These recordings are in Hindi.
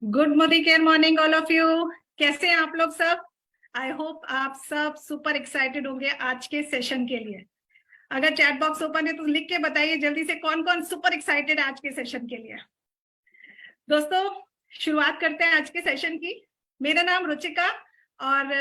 Good Modi care morning all of you. कैसे हैं आप लोग सब? आई होप आप सब सुपर एक्साइटेड होंगे आज के सेशन के लिए। अगर चैट बॉक्स ओपन है तो लिख के बताइए जल्दी से कौन कौन सुपर एक्साइटेड है आज के सेशन के लिए। दोस्तों, शुरुआत करते हैं आज के सेशन की। मेरा नाम रुचिका और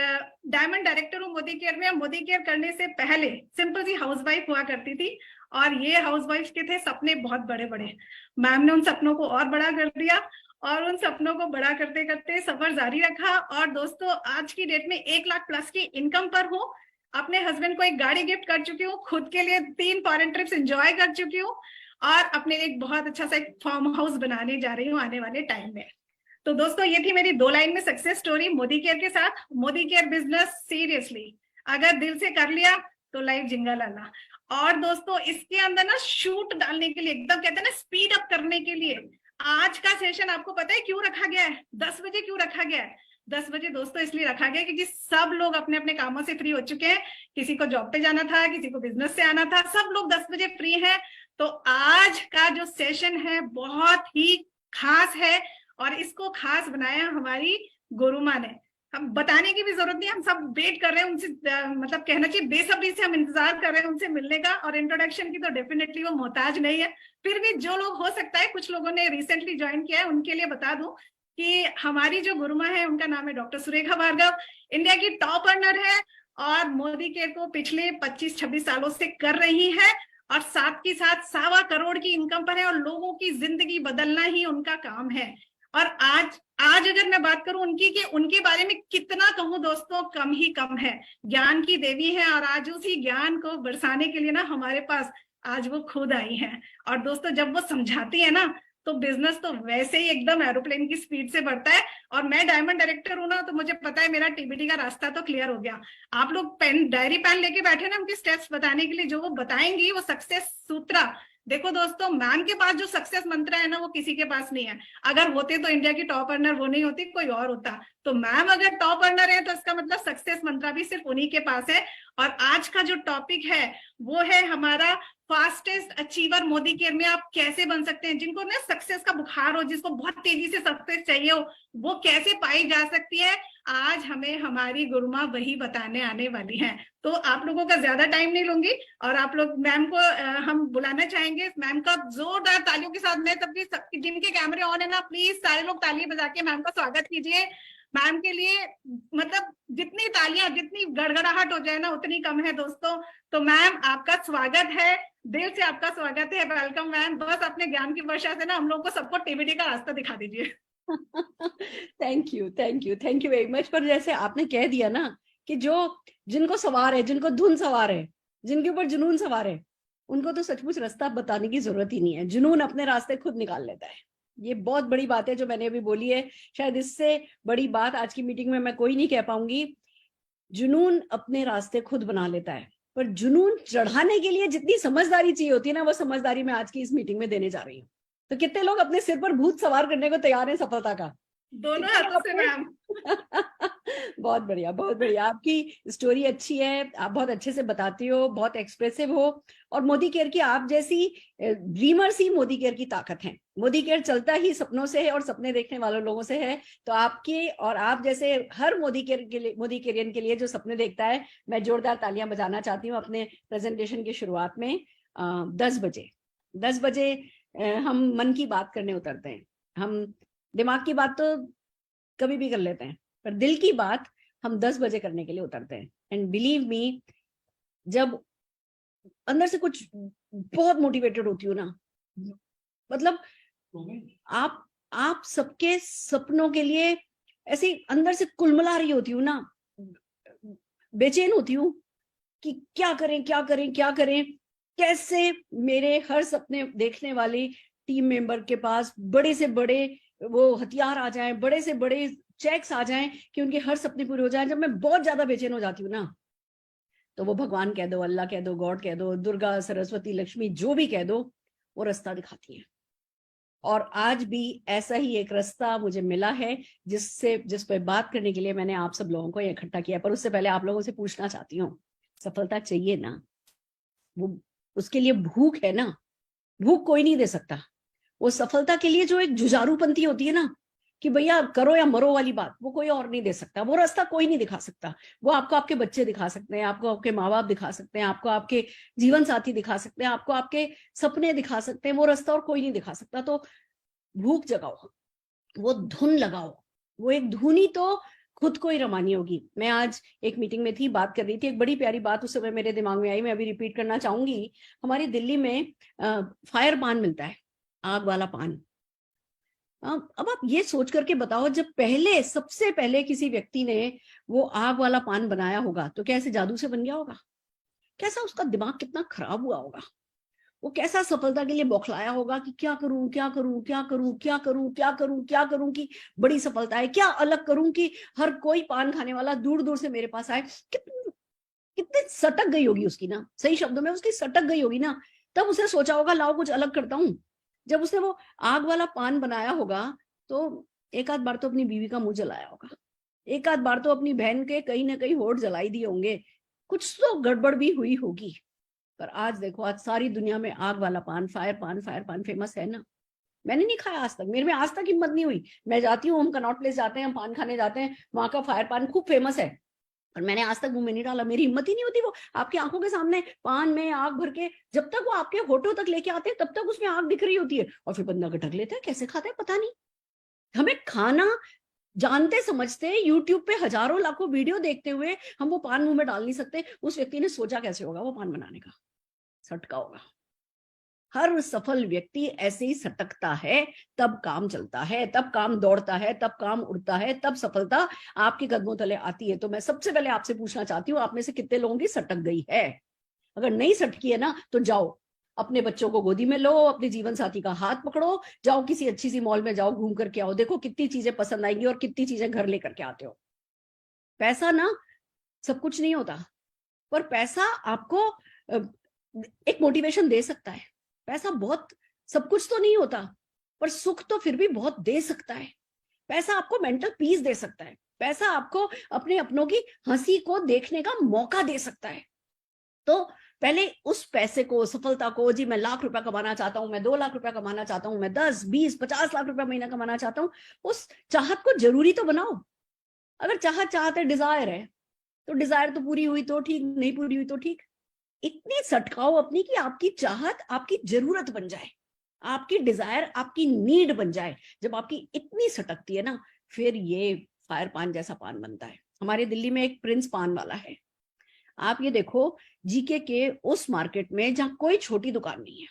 डायमंड डायरेक्टर हूँ मोदी केयर में। मोदी केयर करने से पहले सिंपल सी हाउसवाइफ हुआ करती थी और ये हाउसवाइफ के थे सपने बहुत बड़े बड़े। मैम ने उन सपनों को और बड़ा कर दिया और उन सपनों को बड़ा करते करते सफर जारी रखा। और दोस्तों, आज की डेट में 1 लाख प्लस की इनकम पर हूँ। अपने हस्बैंड को एक गाड़ी गिफ्ट कर चुकी हूँ, खुद के लिए 3 फॉरेन ट्रिप्स एंजॉय कर चुकी हूँ और अपने एक बहुत अच्छा सा एक फार्म हाउस बनाने जा रही हूँ आने वाले टाइम में। तो दोस्तों, ये थी मेरी 2 लाइन में सक्सेस स्टोरी मोदी केयर के साथ। मोदी केयर बिजनेस सीरियसली अगर दिल से कर लिया तो लाइफ जिंगा लाला। और दोस्तों, इसके अंदर ना शूट डालने के लिए, एकदम कहते हैं ना स्पीड अप करने के लिए, आज का सेशन आपको पता है क्यों रखा गया है? 10 बजे क्यों रखा गया है? 10 बजे दोस्तों इसलिए रखा गया क्योंकि सब लोग अपने अपने कामों से फ्री हो चुके हैं। किसी को जॉब पे जाना था, किसी को बिजनेस से आना था, सब लोग 10 बजे फ्री हैं। तो आज का जो सेशन है बहुत ही खास है और इसको खास बनाया हमारी गुरुमा ने। हम बताने की भी जरूरत नहीं, हम सब वेट कर रहे हैं उनसे, मतलब कहना चाहिए बेसब्री से हम इंतजार कर रहे हैं उनसे मिलने का। और इंट्रोडक्शन की तो डेफिनेटली वो मोहताज नहीं है। फिर भी जो लोग हो सकता है, कुछ लोगों ने रिसेंटली ज्वाइन किया है, उनके लिए बता दूं कि हमारी जो गुरुमा है उनका नाम है डॉक्टर सुरेखा भार्गव। इंडिया की टॉप अर्नर है और मोदी केयर को पिछले 25-26 सालों से कर रही है और साथ के साथ 1.25 करोड़ की इनकम पर है और लोगों की जिंदगी बदलना ही उनका काम है। और आज अगर मैं बात करूं उनकी कि उनके बारे में कितना कहूं दोस्तों, कम ही कम है। ज्ञान की देवी है और आज उसी ज्ञान को बरसाने के लिए ना हमारे पास आज वो खुद आई हैं। और दोस्तों, जब वो समझाती है ना तो बिजनेस तो वैसे ही एकदम एरोप्लेन की स्पीड से बढ़ता है। और मैं डायमंड डायरेक्टर हूं ना, तो मुझे पता है मेरा टीबीटी का रास्ता तो क्लियर हो गया। आप लोग पेन डायरी पेन लेके बैठे ना उनके स्टेप्स बताने के लिए, जो वो बताएंगी वो सक्सेस सूत्र। देखो दोस्तों, मैम के पास जो सक्सेस मंत्र है ना वो किसी के पास नहीं है। अगर होते तो इंडिया की टॉप अर्नर वो नहीं होती, कोई और होता। तो मैम अगर टॉप अर्नर है तो इसका मतलब सक्सेस मंत्र भी सिर्फ उन्हीं के पास है। और आज का जो टॉपिक है वो है हमारा फास्टेस्ट अचीवर मोदी केयर में आप कैसे बन सकते हैं। जिनको ना सक्सेस का बुखार हो, जिसको बहुत तेजी से सक्सेस चाहिए हो, वो कैसे पाई जा सकती है, आज हमें हमारी गुरुमा वही बताने आने वाली हैं। तो आप लोगों का ज्यादा टाइम नहीं लूंगी और आप लोग मैम को हम बुलाना चाहेंगे। मैम का जोरदार तालियों के साथ में सबकी जिनके कैमरे ऑन है ना, प्लीज सारे लोग ताली बजा के मैम का स्वागत कीजिए। मैम के लिए मतलब जितनी तालियां, जितनी गड़गड़ाहट हो जाए ना उतनी कम है दोस्तों। तो मैम, आपका स्वागत है, दिल से आपका स्वागत है। Welcome ma'am. बस अपने ज्ञान की वर्षा से ना हम लोग को सबको टीबीटी का रास्ता दिखा दीजिए। Thank you, thank you, thank you very much. पर जैसे आपने कह दिया ना कि जो जिनको सवार है, जिनको धुन सवार है, जिनके ऊपर जुनून सवार है, उनको तो सचमुच रास्ता बताने की जरूरत ही नहीं है। जुनून अपने रास्ते खुद निकाल लेता है। ये बहुत बड़ी बात है जो मैंने अभी बोली है। शायद इससे बड़ी बात आज की मीटिंग में मैं कोई नहीं कह पाऊंगी। जुनून अपने रास्ते खुद बना लेता है, पर जुनून चढ़ाने के लिए जितनी समझदारी चाहिए होती है ना, वो समझदारी मैं आज की इस मीटिंग में देने जा रही हूँ। तो कितने लोग अपने सिर पर भूत सवार करने को तैयार हैं सफलता का? दोनों हाथों से मैम। बहुत बढ़िया, बहुत बढ़िया। आपकी स्टोरी अच्छी है, आप बहुत अच्छे से बताती हो, बहुत एक्सप्रेसिव हो। और मोदी केयर की आप जैसी ड्रीमर्स ही मोदी केयर की ताकत है। मोदी केयर चलता ही सपनों से है और सपने देखने वालों लोगों से है। तो आपके और आप जैसे हर मोदी केयर के लिए, मोदी केरियन के लिए जो सपने देखता है, मैं जोरदार तालियां बजाना चाहती हूँ अपने प्रेजेंटेशन की शुरुआत में। 10 बजे हम मन की बात करने उतरते हैं। हम दिमाग की बात तो कभी भी कर लेते हैं, पर दिल की बात हम 10 बजे करने के लिए उतरते हैं। एंड बिलीव मी, जब अंदर से कुछ बहुत मोटिवेटेड होती हूँ ना, मतलब आप सबके सपनों के लिए ऐसे अंदर से कुलमला रही होती हूँ ना, बेचैन होती हूँ कि क्या करें, क्या करें, क्या करें। कैसे मेरे हर सपने देखने वाली टीम मेंबर के पास बड़े से बड़े वो हथियार आ जाएं, बड़े से बड़े चेक्स आ जाएं कि उनके हर सपने पूरे हो जाएं। जब मैं बहुत ज्यादा बेचैन हो जाती हूँ ना, तो वो भगवान कह दो, अल्लाह कह दो, गॉड कह दो, दुर्गा, सरस्वती, लक्ष्मी, जो भी कह दो, वो रास्ता दिखाती है। और आज भी ऐसा ही एक रास्ता मुझे मिला है जिस पर बात करने के लिए मैंने आप सब लोगों को इकट्ठा किया। पर उससे पहले आप लोगों से पूछना चाहती हूँ, सफलता चाहिए ना? वो उसके लिए भूख है ना? भूख कोई नहीं दे सकता। वो सफलता के लिए जो एक जुझारूपंथी होती है ना, कि भैया करो या मरो वाली बात वो कोई और नहीं दे सकता, वो रास्ता कोई नहीं दिखा सकता। वो आपको आपके बच्चे दिखा सकते हैं, आपको आपके माँ बाप दिखा सकते हैं, आपको आपके जीवन साथी दिखा सकते हैं, आपको आपके सपने दिखा सकते हैं, वो रास्ता और कोई नहीं दिखा सकता। तो भूख जगाओ, वो धुन लगाओ, वो एक धुनी तो खुद को ही रमानी होगी। मैं आज एक मीटिंग में थी, बात कर रही थी, एक बड़ी प्यारी बात उस समय मेरे दिमाग में आई, मैं अभी रिपीट करना चाहूंगी। हमारी दिल्ली में फायर पान मिलता है, आग वाला पान। अब आप ये सोच करके बताओ, जब पहले सबसे पहले किसी व्यक्ति ने वो आग वाला पान बनाया होगा तो क्या ऐसे जादू से बन गया होगा? कैसा उसका दिमाग कितना खराब हुआ होगा, वो कैसा सफलता के लिए बौखलाया होगा कि क्या करूं क्या करूं क्या करूं क्या करूं क्या करूं क्या करूं कि बड़ी सफलता है, क्या अलग करूं कि हर कोई पान खाने वाला दूर दूर से मेरे पास आए। कितनी सटक गई होगी उसकी ना, सही शब्दों में उसकी सटक गई होगी ना। तब उसने सोचा होगा लाओ कुछ अलग करता हूं। जब उसने वो आग वाला पान बनाया होगा तो एक आध बार तो अपनी बीवी का मुंह जलाया होगा, एक आध बार तो अपनी बहन के कहीं ना कहीं होठ जलाई दिए होंगे, कुछ तो गड़बड़ भी हुई होगी। पर आज देखो, आज सारी दुनिया में आग वाला पान, फायर पान फेमस है ना। मैंने नहीं खाया आज तक, मेरे में आज तक हिम्मत नहीं हुई। मैं जाती हूँ, हम कनॉट प्लेस जाते हैं, हम पान खाने जाते हैं, वहां का फायर पान खूब फेमस है, पर मैंने आज तक मुंह में नहीं डाला, मेरी हिम्मत ही नहीं होती। वो आपकी आंखों के सामने पान में आग भर के जब तक वो आपके होठों तक लेके आते हैं तब तक उसमें आग दिख रही होती है, और फिर बंदा ढक लेता है। कैसे खाता है पता नहीं। हमें खाना जानते समझते यूट्यूब पे हजारों लाखों वीडियो देखते हुए हम वो पान मुंह में डाल नहीं सकते। उस व्यक्ति ने सोचा कैसे होगा वो पान बनाने का? सटका होगा। हर सफल व्यक्ति ऐसे ही सटकता है, तब काम चलता है, तब काम दौड़ता है, तब काम उड़ता है, तब सफलता आपके कदमों तले आती है। तो मैं सबसे पहले आपसे पूछना चाहती हूँ, आप में से कितने लोगों की सटक गई है? अगर नहीं सटकी है ना तो जाओ, अपने बच्चों को गोदी में लो, अपने जीवन साथी का हाथ पकड़ो, जाओ किसी अच्छी सी मॉल में जाओ, घूम करके आओ, देखो कितनी चीजें पसंद आएंगी और कितनी चीजें घर लेकर के आते हो। पैसा ना सब कुछ नहीं होता, पर पैसा आपको एक मोटिवेशन दे सकता है। पैसा बहुत सब कुछ तो नहीं होता, पर सुख तो फिर भी बहुत दे सकता है। पैसा आपको मेंटल पीस दे सकता है, पैसा आपको अपने अपनों की हंसी को देखने का मौका दे सकता है। तो पहले उस पैसे को, सफलता को, जी मैं लाख रुपया कमाना चाहता हूं, मैं 2 लाख रुपया कमाना चाहता हूं, मैं 10 20 50 लाख रुपया महीना कमाना चाहता हूं, उस चाहत को जरूरी तो बनाओ। अगर चाहत है, डिजायर है, तो डिजायर तो पूरी हुई तो ठीक, नहीं पूरी हुई तो ठीक। इतनी सटकाओ अपनी कि आपकी चाहत आपकी जरूरत बन जाए, आपकी डिजायर आपकी नीड बन जाए। जब आपकी इतनी सटकती है ना, फिर ये फायर पान जैसा पान बनता है। हमारे दिल्ली में एक प्रिंस पान वाला है। आप ये देखो, जीके के उस मार्केट में जहां कोई छोटी दुकान नहीं है,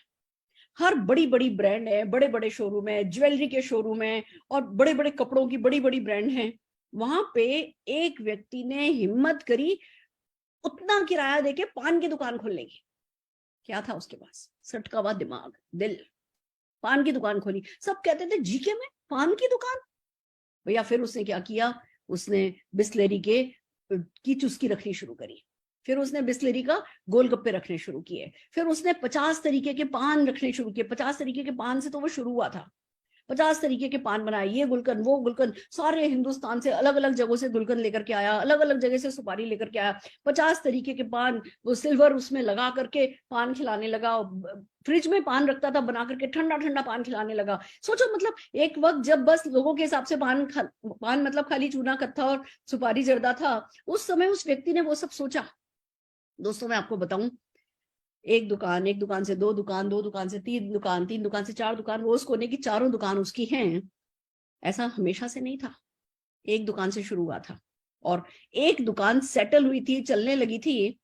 हर बड़ी बड़ी ब्रांड है, बड़े बड़े शोरूम है, ज्वेलरी के शोरूम है, और बड़े बड़े कपड़ों की बड़ी बड़ी ब्रांड है। वहां पे एक व्यक्ति ने हिम्मत करी उतना किराया देके पान की दुकान खोलने की। क्या था उसके पास? सटका हुआ दिमाग, दिल। पान की दुकान खोली। सब कहते थे जीके में पान की दुकान। भैया फिर उसने क्या किया, उसने बिस्लेरी के की चुस्की रखनी शुरू करी, फिर उसने बिस्लेरी का गोलगप्पे रखने शुरू किए, फिर उसने 50 तरीके के पान रखने शुरू किए। 50 तरीके के पान से तो वो शुरू हुआ था। 50 तरीके के पान बनाए, ये गुलकंद वो गुलकंद, सारे हिंदुस्तान से अलग अलग जगहों से गुलकंद लेकर के आया, अलग अलग जगह से सुपारी लेकर के आया। 50 तरीके के पान, वो सिल्वर उसमें लगा करके पान खिलाने लगा। फ्रिज में पान रखता था बना करके, ठंडा ठंडा पान खिलाने लगा। सोचो, मतलब एक वक्त जब बस लोगों के हिसाब से पान मतलब खाली चूना कत्था और सुपारी जर्दा था, उस समय उस व्यक्ति ने वो सब सोचा। दोस्तों मैं आपको बताऊं, एक दुकान से दो दुकान, दो दुकान से तीन दुकान, तीन दुकान से चार दुकान, रोज कोने की चारों दुकान उसकी हैं, ऐसा हमेशा से नहीं था। एक दुकान से शुरू हुआ था, और एक दुकान सेटल हुई थी, चलने लगी थी,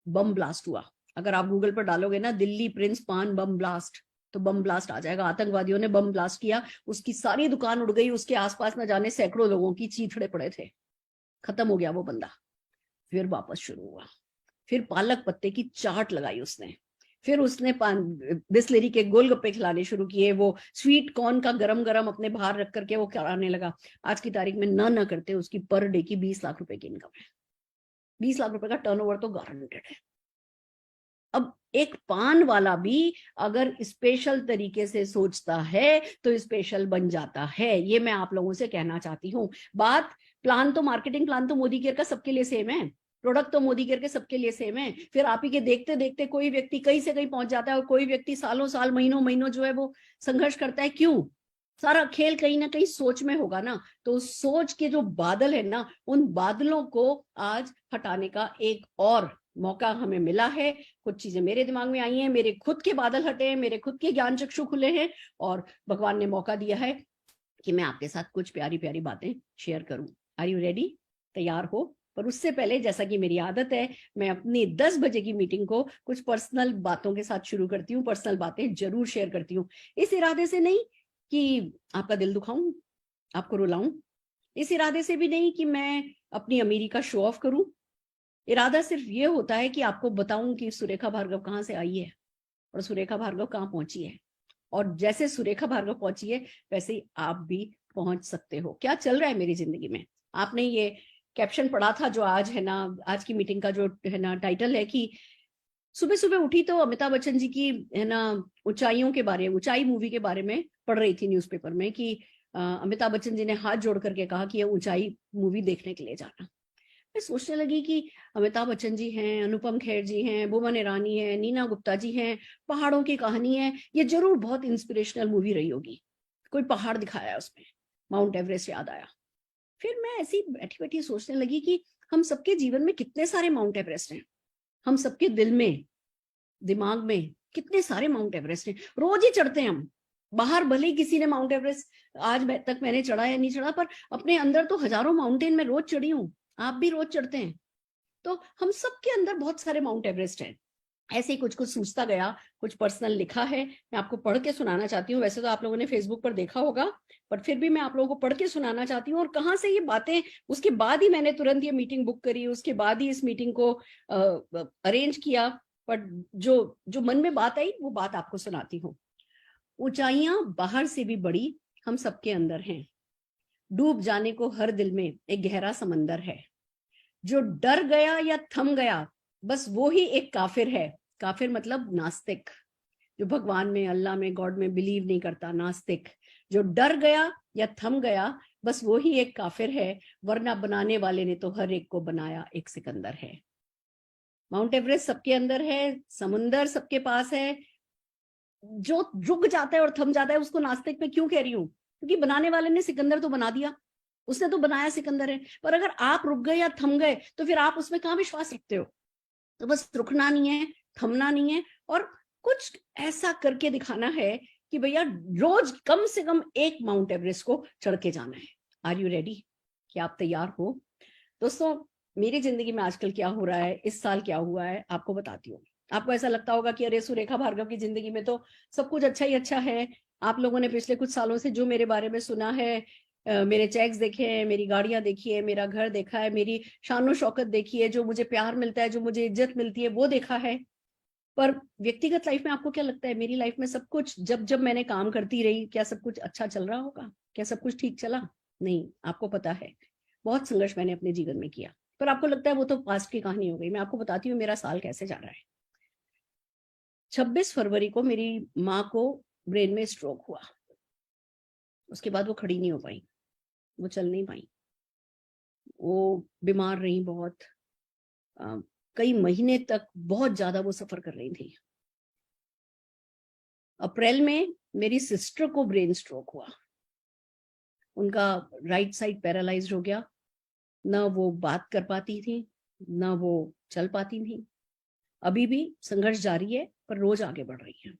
बम ब्लास्ट हुआ। अगर आप गूगल पर डालोगे ना दिल्ली प्रिंस पान बम ब्लास्ट, तो बम ब्लास्ट आ जाएगा। आतंकवादियों ने बम ब्लास्ट किया, उसकी सारी दुकान उड़ गई, उसके आसपास न जाने सैकड़ों लोगों की चीथड़े पड़े थे, खत्म हो गया वो बंदा। फिर वापस शुरू हुआ, फिर पालक पत्ते की चाट लगाई उसने, फिर उसने बिस्लेरी के गोलगप्पे खिलाने शुरू किए, वो स्वीट कॉर्न का गरम गरम अपने बाहर रख करके वो खिलाने लगा। आज की तारीख में ना करते उसकी पर डे की 20 लाख रुपए की इनकम है। 20 लाख रुपए का टर्नओवर तो गारंटेड है। अब एक पान वाला भी अगर स्पेशल तरीके से सोचता है तो स्पेशल बन जाता है, ये मैं आप लोगों से कहना चाहती हूँ। बात प्लान तो, मार्केटिंग प्लान तो मोदी केयर का सबके लिए सेम है, प्रोडक्ट तो मोदी केयर के सबके लिए सेम है। फिर आप ही के देखते देखते कोई व्यक्ति कहीं से कहीं पहुंच जाता है, और कोई व्यक्ति सालों साल, महीनों महीनों जो है वो संघर्ष करता है। क्यों? सारा खेल कहीं ना कहीं सोच में होगा ना, तो सोच के जो बादल है ना, उन बादलों को आज हटाने का एक और मौका हमें मिला है। कुछ चीजें मेरे दिमाग में आई हैं, मेरे खुद के बादल हटे हैं, मेरे खुद के ज्ञान चक्षु खुले हैं, और भगवान ने मौका दिया है कि मैं आपके साथ कुछ प्यारी प्यारी बातें शेयर करूं। Are you ready? तैयार हो? पर उससे पहले, जैसा कि मेरी आदत है, मैं अपनी 10 बजे की मीटिंग को कुछ पर्सनल बातों के साथ शुरू करती हूँ। पर्सनल बातें जरूर शेयर करती हूँ, इस इरादे से नहीं कि आपका दिल दुखाऊं, आपको रुलाऊं, इस इरादे से भी नहीं कि मैं अपनी अमीरी का शो ऑफ करूं। इरादा सिर्फ ये होता है कि आपको बताऊं कि सुरेखा भार्गव कहाँ से आई है और सुरेखा भार्गव कहाँ पहुंची है, और जैसे सुरेखा भार्गव पहुंची है वैसे ही आप भी पहुंच सकते हो। क्या चल रहा है मेरी जिंदगी में? आपने ये कैप्शन पढ़ा था जो आज है ना, आज की मीटिंग का जो है ना टाइटल है कि सुबह सुबह उठी तो अमिताभ बच्चन जी की है ना ऊंचाइयों के बारे में, ऊंचाई मूवी के बारे में पढ़ रही थी न्यूज़पेपर में कि अमिताभ बच्चन जी ने हाथ जोड़ करके कहा कि ये ऊंचाई मूवी देखने के लिए जाना। मैं सोचने लगी कि अमिताभ बच्चन जी हैं, अनुपम खेर जी हैं, बोमन ईरानी है, नीना गुप्ता जी हैं, पहाड़ों की कहानी है, ये जरूर बहुत इंस्पिरेशनल मूवी रही होगी। कोई पहाड़ दिखाया है उसमें, माउंट एवरेस्ट याद आया। फिर मैं ऐसी बैठी बैठी सोचने लगी कि हम सबके जीवन में कितने सारे माउंट एवरेस्ट हैं, हम सबके दिल में, दिमाग में कितने सारे माउंट एवरेस्ट हैं, रोज ही चढ़ते हैं हम। बाहर भले ही किसी ने माउंट एवरेस्ट आज तक मैंने चढ़ा या नहीं चढ़ा, पर अपने अंदर तो हजारों माउंटेन में रोज चढ़ी हूँ, आप भी रोज चढ़ते हैं। तो हम सबके अंदर बहुत सारे माउंट एवरेस्ट हैं। ऐसे ही कुछ कुछ सूझता गया, कुछ पर्सनल लिखा है, मैं आपको पढ़ के सुनाना चाहती हूँ। वैसे तो आप लोगों ने फेसबुक पर देखा होगा, पर फिर भी मैं आप लोगों को पढ़ के सुनाना चाहती हूँ। और कहाँ से ये बातें, उसके बाद ही मैंने तुरंत ये मीटिंग बुक करी, उसके बाद ही इस मीटिंग को अरेंज किया, पर जो जो मन में बात आई वो बात आपको सुनाती हूँ। ऊंचाइयां बाहर से भी बड़ी हम सबके अंदर हैं, डूब जाने को हर दिल में एक गहरा समंदर है। जो डर गया या थम गया बस वो ही एक काफिर है। काफिर मतलब नास्तिक, जो भगवान में, अल्लाह में, गॉड में बिलीव नहीं करता, नास्तिक। जो डर गया या थम गया बस वो ही एक काफिर है, वरना बनाने वाले ने तो हर एक को बनाया एक सिकंदर है। माउंट एवरेस्ट सबके अंदर है, समुंदर सबके पास है। जो रुक जाता है और थम जाता है उसको नास्तिक में क्यों कह रही हूं? क्योंकि बनाने वाले ने सिकंदर तो बना दिया, उसने तो बनाया सिकंदर है। पर अगर आप रुक गए या थम गए तो फिर आप उसमें कहां विश्वास रखते हो? तो बस रुकना नहीं है, थमना नहीं है, और कुछ ऐसा करके दिखाना है कि भैया रोज कम से कम एक माउंट एवरेस्ट को चढ़ के जाना है। Are you ready? क्या आप तैयार हो? दोस्तों, मेरी जिंदगी में आजकल क्या हो रहा है, इस साल क्या हुआ है, आपको बताती हूँ। आपको ऐसा लगता होगा कि अरे सुरेखा भार्गव की जिंदगी में तो सब कुछ अच्छा ही अच्छा है। आप लोगों ने पिछले कुछ सालों से जो मेरे बारे में सुना है, मेरे चेक्स देखे हैं, मेरी गाड़ियां देखी है, मेरा घर देखा है, मेरी शानो शौकत देखी है, जो मुझे प्यार मिलता है, जो मुझे इज्जत मिलती है, वो देखा है। पर व्यक्तिगत लाइफ में आपको क्या लगता है, मेरी लाइफ में सब कुछ, जब जब मैंने काम करती रही, क्या सब कुछ अच्छा चल रहा होगा? क्या सब कुछ ठीक चला? नहीं, आपको पता है बहुत संघर्ष मैंने अपने जीवन में किया। पर आपको लगता है वो तो पास्ट की कहानी हो गई। मैं आपको बताती हूँ मेरा साल कैसे जा रहा है। 26 फरवरी को मेरी माँ को ब्रेन में स्ट्रोक हुआ। उसके बाद वो खड़ी नहीं हो पाई, वो चल नहीं पाई, वो बीमार रही बहुत। कई महीने तक बहुत ज्यादा वो सफर कर रही थी। अप्रैल में मेरी सिस्टर को ब्रेन स्ट्रोक हुआ। उनका राइट साइड पैरालाइज्ड हो गया, ना वो बात कर पाती थी, ना वो चल पाती थी। अभी भी संघर्ष जारी है, पर रोज आगे बढ़ रही है।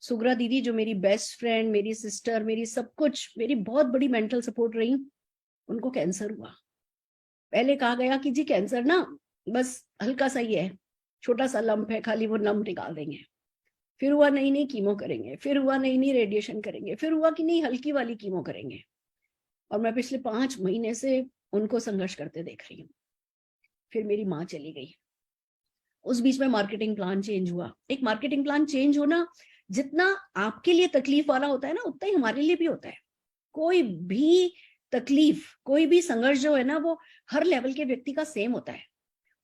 सुग्रा दीदी, जो मेरी बेस्ट फ्रेंड, मेरी सिस्टर, मेरी सब कुछ, मेरी बहुत बड़ी मेंटल सपोर्ट रही, उनको कैंसर हुआ। पहले कहा गया कि जी कैंसर ना बस हल्का सा ही है, छोटा सा लंप है, खाली वो लंप निकाल देंगे। फिर हुआ नहीं नहीं कीमो करेंगे, फिर हुआ नहीं नहीं रेडिएशन करेंगे, फिर हुआ कि नहीं हल्की वाली कीमो करेंगे। और मैं पिछले 5 महीने से उनको संघर्ष करते देख रही हूँ। फिर मेरी माँ चली गई। उस बीच में मार्केटिंग प्लान चेंज हुआ। एक मार्केटिंग प्लान चेंज होना जितना आपके लिए तकलीफ वाला होता है ना, उतना ही हमारे लिए भी होता है। कोई भी तकलीफ, कोई भी संघर्ष जो है ना, वो हर लेवल के व्यक्ति का सेम होता है।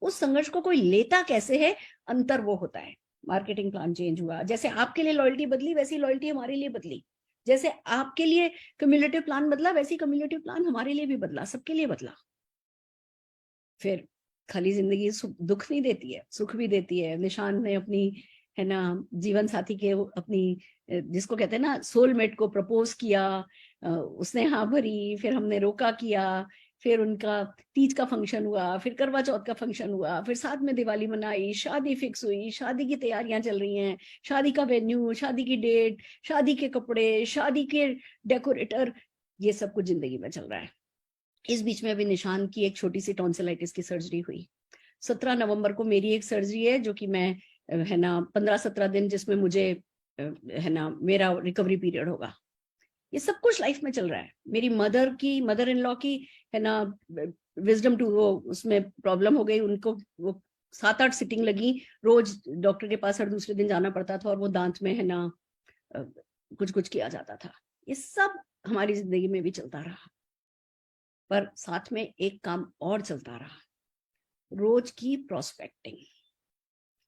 उस संघर्ष को कोई लेता कैसे है, अंतर वो होता है। मार्केटिंग प्लान चेंज हुआ, जैसे आपके लिए लॉयल्टी बदली वैसी लॉयल्टी हमारे लिए बदली। जैसे आपके लिए कम्युलेटिव प्लान बदला वैसी कम्युलेटिव प्लान हमारे लिए भी बदला, सबके लिए बदला। फिर खाली जिंदगी दुख नहीं देती है, सुख भी देती है। निशान ने अपनी है ना, जीवन साथी के अपनी जिसको कहते हैं ना सोलमेट को प्रपोज किया, उसने हाँ भरी, फिर हमने रोका किया, फिर उनका तीज का फंक्शन हुआ, फिर करवा चौथ का फंक्शन हुआ, फिर साथ में दिवाली मनाई, शादी फिक्स हुई, शादी की तैयारियां चल रही हैं, शादी का वेन्यू, शादी की डेट, शादी के कपड़े, शादी के डेकोरेटर, ये सब कुछ जिंदगी में चल रहा है। इस बीच में अभी निशान की एक छोटी सी टॉन्सिलाइटिस की सर्जरी हुई। 17 नवंबर को मेरी एक सर्जरी है जो कि मैं है ना 15-17 दिन जिसमें मुझे है ना मेरा रिकवरी पीरियड होगा। ये सब कुछ लाइफ में चल रहा है। मेरी मदर इन लॉ की है ना विजडम टू वो उसमें प्रॉब्लम हो गई, उनको वो 7-8 सिटिंग लगी, रोज डॉक्टर के पास हर दूसरे दिन जाना पड़ता था और वो दांत में है ना कुछ कुछ किया जाता था। ये सब हमारी जिंदगी में भी चलता रहा, पर साथ में एक काम और चलता रहा, रोज की प्रोस्पेक्टिंग।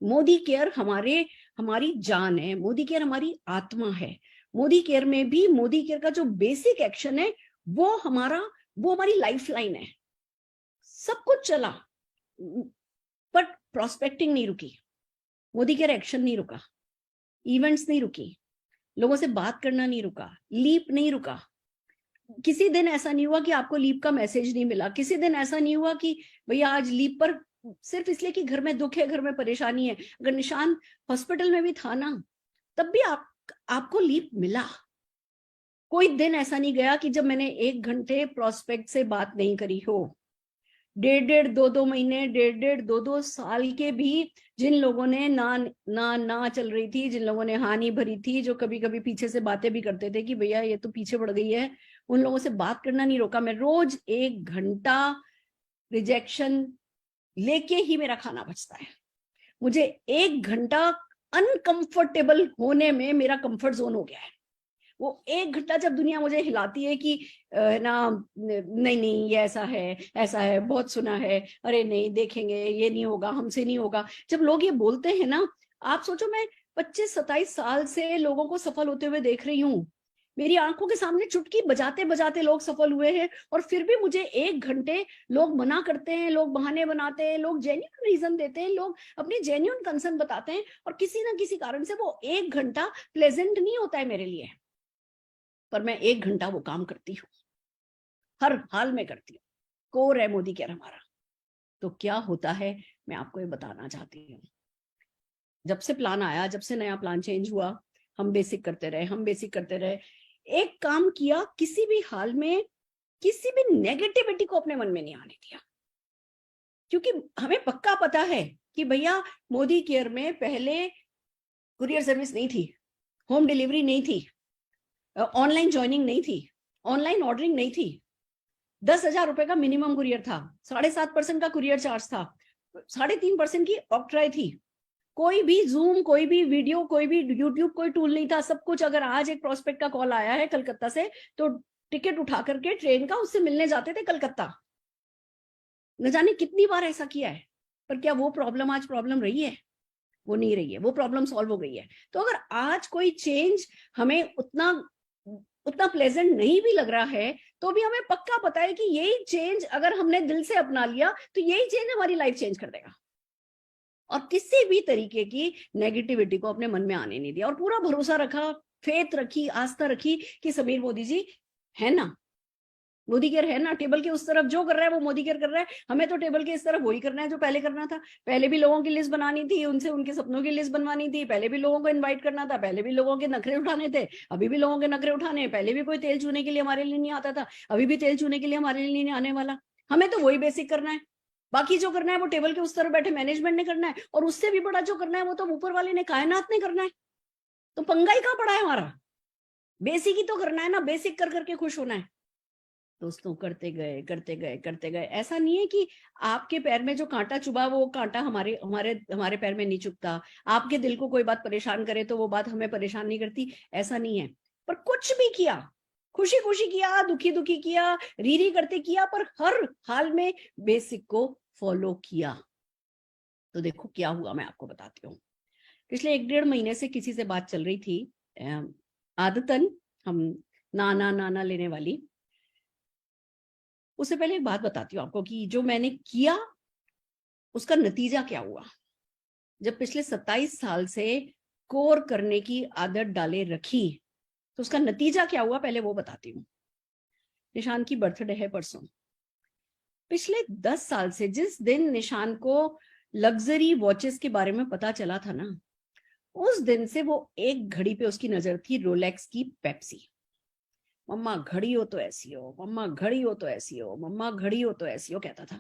मोदी केयर हमारी जान है, मोदी केयर हमारी आत्मा है। मोदी केयर में भी मोदी केयर का जो बेसिक एक्शन है वो हमारी लाइफ लाइन है। सब कुछ चला बट प्रोस्पेक्टिंग नहीं रुकी, मोदी केयर एक्शन नहीं रुका, इवेंट्स नहीं रुकी, लोगों से बात करना नहीं रुका, लीप नहीं रुका। किसी दिन ऐसा नहीं हुआ कि आपको लीप का मैसेज नहीं मिला, किसी दिन ऐसा नहीं हुआ कि भैया आज लीप पर सिर्फ इसलिए कि घर में दुख है, घर में परेशानी है। अगर निशान हॉस्पिटल में भी था ना तब भी आपको लीप मिला। कोई दिन ऐसा नहीं गया कि जब मैंने 1 घंटे प्रोस्पेक्ट से बात नहीं करी हो। 1.5 2 महीने 1.5 2 साल के भी जिन लोगों ने ना चल रही थी, जिन लोगों ने हानि भरी थी, जो कभी कभी पीछे से बातें भी करते थे कि भैया ये तो पीछे पड़ गई है, उन लोगों से बात करना नहीं रोका। मैं रोज 1 घंटा रिजेक्शन लेके ही मेरा खाना बचता है। मुझे 1 घंटा अनकंफर्टेबल होने में मेरा कंफर्ट जोन हो गया है। वो 1 घंटा जब दुनिया मुझे हिलाती है कि ना नहीं ये ऐसा है, बहुत सुना है, अरे नहीं देखेंगे, ये नहीं होगा, हमसे नहीं होगा, जब लोग ये बोलते हैं ना, आप सोचो मैं 25-27 साल से लोगों को सफल होते हुए देख रही हूँ। मेरी आंखों के सामने चुटकी बजाते बजाते लोग सफल हुए हैं, और फिर भी मुझे 1 घंटे लोग मना करते हैं, लोग बहाने बनाते हैं, लोग जेन्युइन रीजन देते हैं, लोग अपनी जेन्युइन कंसर्न बताते हैं, और किसी ना किसी कारण से वो 1 घंटा प्लेजेंट नहीं होता है मेरे लिए, पर मैं 1 घंटा वो काम करती हूँ, हर हाल में करती हूँ। कोर है मोदी केयर हमारा। तो क्या होता है मैं आपको ये बताना चाहती हूँ। जब से प्लान आया, जब से नया प्लान चेंज हुआ, हम बेसिक करते रहे, एक काम किया, किसी भी हाल में किसी भी नेगेटिविटी को अपने मन में नहीं आने दिया, क्योंकि हमें पक्का पता है कि भैया मोदी केयर में पहले कुरियर सर्विस नहीं थी, होम डिलीवरी नहीं थी, ऑनलाइन ज्वाइनिंग नहीं थी, ऑनलाइन ऑर्डरिंग नहीं थी, 10,000 रुपए का मिनिमम कुरियर था, 7.5% का कुरियर चार्ज था, 3.5% की ऑक्ट्राई थी, कोई भी जूम, कोई भी वीडियो, कोई भी यूट्यूब, कोई टूल नहीं था, सब कुछ। अगर आज एक प्रोस्पेक्ट का कॉल आया है कलकत्ता से, तो टिकट उठा करके ट्रेन का उससे मिलने जाते थे कलकत्ता। न जाने कितनी बार ऐसा किया है, पर क्या वो प्रॉब्लम आज प्रॉब्लम रही है? वो नहीं रही है, वो प्रॉब्लम सॉल्व हो गई है। तो अगर आज कोई चेंज हमें उतना प्लेजेंट नहीं भी लग रहा है, तो भी हमें पक्का पता है कि यही चेंज अगर हमने दिल से अपना लिया तो यही चेंज हमारी लाइफ चेंज कर देगा, और किसी भी तरीके की नेगेटिविटी को अपने मन में आने नहीं दिया, और पूरा भरोसा रखा, फेथ रखी, आस्था रखी कि समीर मोदी जी है ना, मोदी केयर है ना, टेबल के उस तरफ जो कर रहा है वो मोदी केयर कर रहा है, हमें तो टेबल के इस तरफ वही करना है जो पहले करना था। पहले भी लोगों की लिस्ट बनानी थी, उनसे उनके सपनों की लिस्ट बनवानी थी, पहले भी लोगों को इनवाइट करना था, पहले भी लोगों के नखरे उठाने थे, अभी भी लोगों के नखरे उठाने, पहले भी कोई तेल चूने के लिए हमारे लिए नहीं आता था, अभी भी तेल चूने के लिए हमारे लिए नहीं आने वाला। हमें तो वही बेसिक करना है, बाकी जो करना है वो टेबल के उस तरफ बैठे मैनेजमेंट ने करना है, और उससे भी बड़ा जो करना है वो तो ऊपर वाले ने, कायनात ने करना है। तो पंगा ही कहाँ पड़ा है हमारा? बेसिक ही तो करना है ना, बेसिक कर करके खुश होना है। दोस्तों करते गए। ऐसा नहीं है कि आपके पैर में जो कांटा चुभा वो कांटा हमारे हमारे हमारे पैर में नहीं चुभता, आपके दिल को कोई बात परेशान करे तो वो बात हमें परेशान नहीं करती, ऐसा नहीं है। पर कुछ भी किया, खुशी खुशी किया, दुखी दुखी किया, री करते किया, पर हर हाल में बेसिक को फॉलो किया। तो देखो क्या हुआ, मैं आपको बताती हूँ। पिछले 1-1.5 महीने से किसी से बात चल रही थी, आदतन हम नाना लेने वाली। उससे पहले एक बात बताती हूँ आपको कि जो मैंने किया उसका नतीजा क्या हुआ। जब पिछले 27 साल से कोर करने की आदत डाले रखी, तो उसका नतीजा क्या हुआ पहले वो बताती हूँ। निशान की बर्थडे है परसों। पिछले 10 साल से जिस दिन निशान को लग्जरी वॉचेस के बारे में पता चला था ना, उस दिन से वो एक घड़ी पे उसकी नजर थी, रोलेक्स की पेप्सी। मम्मा घड़ी हो तो ऐसी हो, मम्मा घड़ी हो तो ऐसी हो, मम्मा घड़ी हो तो ऐसी हो कहता था।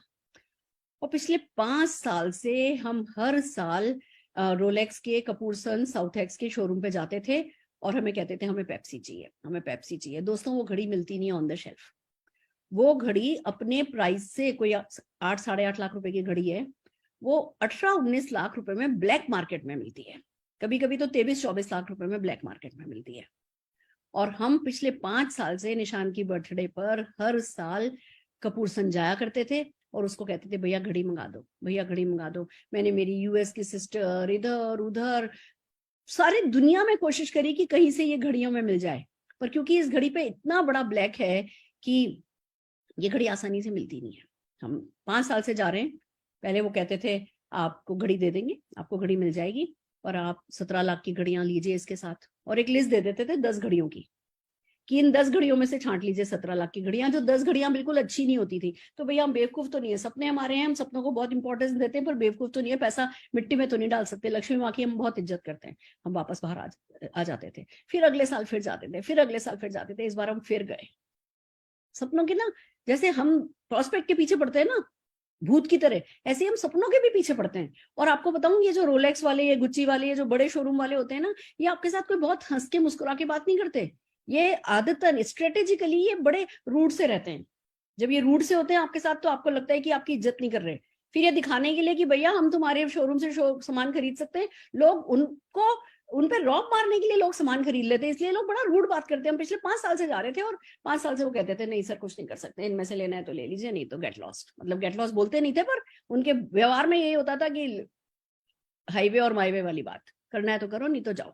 और पिछले 5 साल से हम हर साल रोलेक्स के कपूरसन साउथ एक्स के शोरूम पे जाते थे और हमें कहते थे हमें पेप्सी चाहिए, हमें पेप्सी चाहिए। दोस्तों वो घड़ी मिलती नहीं ऑन द शेल्फ। वो घड़ी अपने प्राइस से, कोई 8 साढ़े 8 लाख रुपए की घड़ी है, वो 18-19 लाख रुपए में ब्लैक मार्केट में मिलती है, कभी कभी तो 23-24 लाख रुपए में ब्लैक मार्केट में मिलती है। और हम पिछले 5 साल से निशान की बर्थडे पर हर साल कपूरसन जाया करते थे और उसको कहते थे भैया घड़ी मंगा दो, भैया घड़ी मंगा दो। मैंने मेरी यूएस की सिस्टर, इधर उधर सारी दुनिया में कोशिश करी कि कहीं से ये घड़ियों में मिल जाए, पर क्योंकि इस घड़ी पे इतना बड़ा ब्लैक है कि ये घड़ी आसानी से मिलती नहीं है। हम 5 साल से जा रहे हैं। पहले वो कहते थे आपको घड़ी दे देंगे, आपको घड़ी मिल जाएगी और आप 17 लाख की घड़ियां लीजिए इसके साथ, और एक लिस्ट दे देते थे 10 घड़ियों की कि इन 10 घड़ियों में से छांट लीजिए 17 लाख की घड़ियां। जो 10 घड़ियां बिल्कुल अच्छी नहीं होती थी। तो भैया हम बेवकूफ तो नहीं है, सपने हमारे हैं, हम सपनों को बहुत इंपॉर्टेंस देते हैं, पर बेवकूफ तो नहीं है, पैसा मिट्टी में तो नहीं डाल सकते। लक्ष्मी माँ की हम बहुत इज्जत करते हैं। हम वापस बाहर आ जाते थे, फिर अगले साल फिर जाते थे, फिर अगले साल फिर जाते थे। इस बार हम फिर गए सपनों के ना, जैसे हम प्रॉस्पेक्ट के पीछे पड़ते हैं ना भूत की तरह, ऐसे हम सपनों के भी पीछे पड़ते हैं। और आपको बताऊं, ये जो रोलेक्स वाले, ये गुच्ची वाले, ये जो बड़े शोरूम वाले होते हैं ना, ये आपके साथ कोई बहुत हंस के मुस्कुरा के बात नहीं करते। ये आदतन स्ट्रेटेजिकली ये बड़े रूड से रहते हैं। जब ये रूड से होते हैं आपके साथ, तो आपको लगता है कि आपकी इज्जत नहीं कर रहे। फिर ये दिखाने के लिए कि भैया हम तुम्हारे शोरूम से सामान खरीद सकते हैं, लोग उनको उन पे रॉब मारने के लिए लोग सामान खरीद लेते हैं, इसलिए लोग बड़ा रूड बात करते हैं। हम पिछले 5 साल से जा रहे थे और 5 साल से वो कहते थे नहीं सर कुछ नहीं कर सकते, इनमें से लेना है तो ले लीजिए, नहीं तो गेट लॉस्ट। मतलब गेट लॉस्ट बोलते नहीं थे, पर उनके व्यवहार में यही होता था कि हाईवे और माईवे वाली बात, करना है तो करो नहीं तो जाओ।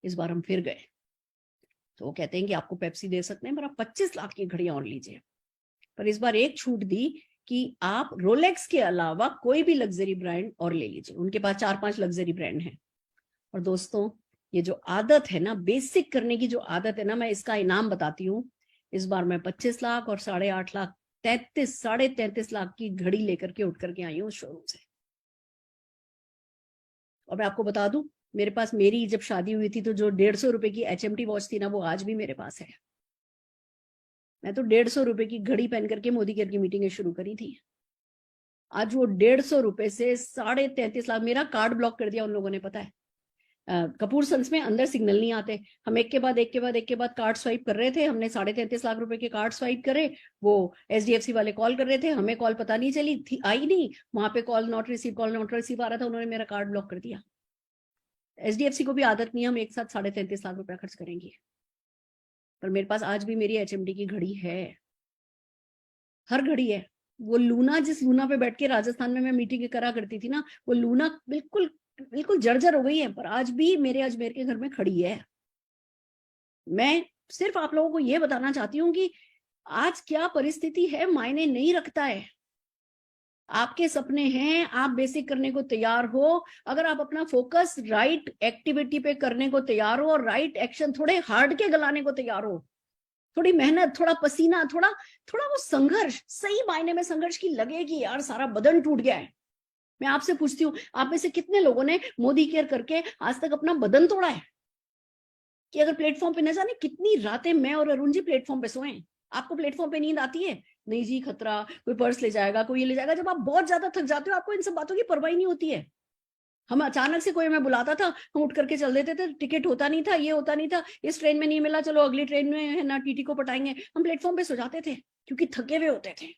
इस बार हम फिर गए तो वो कहते हैं कि आपको पेप्सी दे सकते हैं, पर आप 25 लाख की घड़ियां और लीजिए। पर इस बार एक छूट दी कि आप रोलेक्स के अलावा कोई भी लग्जरी ब्रांड और ले लीजिए। उनके पास 4-5 लग्जरी ब्रांड हैं। और दोस्तों ये जो आदत है ना, बेसिक करने की जो आदत है ना, मैं इसका इनाम बताती हूँ। इस बार मैं 25 लाख और 8.5 लाख, 33-33.5 लाख की घड़ी लेकर के उठ करके आई हूँ शोरूम से। और मैं आपको बता दूं, मेरे पास, मेरी जब शादी हुई थी तो जो 150 रुपए की HMT वॉच थी ना, वो आज भी मेरे पास है। मैं तो 150 रुपए की घड़ी पहन करके मोदी केयर की मीटिंगें शुरू करी थी। आज वो 150 रुपए से 33.5 लाख, मेरा कार्ड ब्लॉक कर दिया उन लोगों ने, पता है। कपूर सन्स में अंदर सिग्नल नहीं आते, हम एक के बाद कार्ड स्वाइप कर रहे थे। हमने 33.5 लाख रुपए के कार्ड स्वाइप करे, वो SDFC वाले कॉल कर रहे थे, हमें कॉल पता नहीं चली थी, आई नहीं, वहां पे कॉल नॉट रिसीव आ रहा था, उन्होंने मेरा कार्ड ब्लॉक कर दिया। SDFC को भी आदत नहीं है हम एक साथ 33.5 लाख रुपया खर्च करेंगे। पर मेरे पास आज भी मेरी HMT की घड़ी है, हर घड़ी है। वो लूना, जिस लूना पे बैठ के राजस्थान में मैं मीटिंग करा करती थी ना, वो लूना बिल्कुल बिल्कुल जर्जर हो गई है, पर आज भी मेरे अजमेर के घर में खड़ी है। मैं सिर्फ आप लोगों को ये बताना चाहती हूँ कि आज क्या परिस्थिति है मायने नहीं रखता है। आपके सपने हैं, आप बेसिक करने को तैयार हो, अगर आप अपना फोकस राइट एक्टिविटी पे करने को तैयार हो और राइट एक्शन थोड़े हार्ड के गलाने को तैयार हो, थोड़ी मेहनत, थोड़ा पसीना, थोड़ा थोड़ा वो संघर्ष, सही मायने में संघर्ष की लगे कि यार सारा बदन टूट गया है। मैं आपसे पूछती हूँ, आप में से कितने लोगों ने मोदी केयर करके आज तक अपना बदन तोड़ा है? कि अगर प्लेटफॉर्म पे न जाने कितनी रातें मैं और अरुण जी प्लेटफॉर्म पे सोए। आपको प्लेटफॉर्म पे नींद आती है? नहीं जी, खतरा, कोई पर्स ले जाएगा, कोई ये ले जाएगा। जब आप बहुत ज्यादा थक जाते हो, आपको इन सब बातों की परवाह नहीं होती है। हम अचानक से कोई हमें बुलाता था, हम उठ करके चल देते थे, टिकट होता नहीं था, ये होता नहीं था, इस ट्रेन में नहीं मिला, चलो अगली ट्रेन में है ना टीटी को पटाएंगे, हम प्लेटफॉर्म पे सो जाते थे क्योंकि थके हुए होते थे।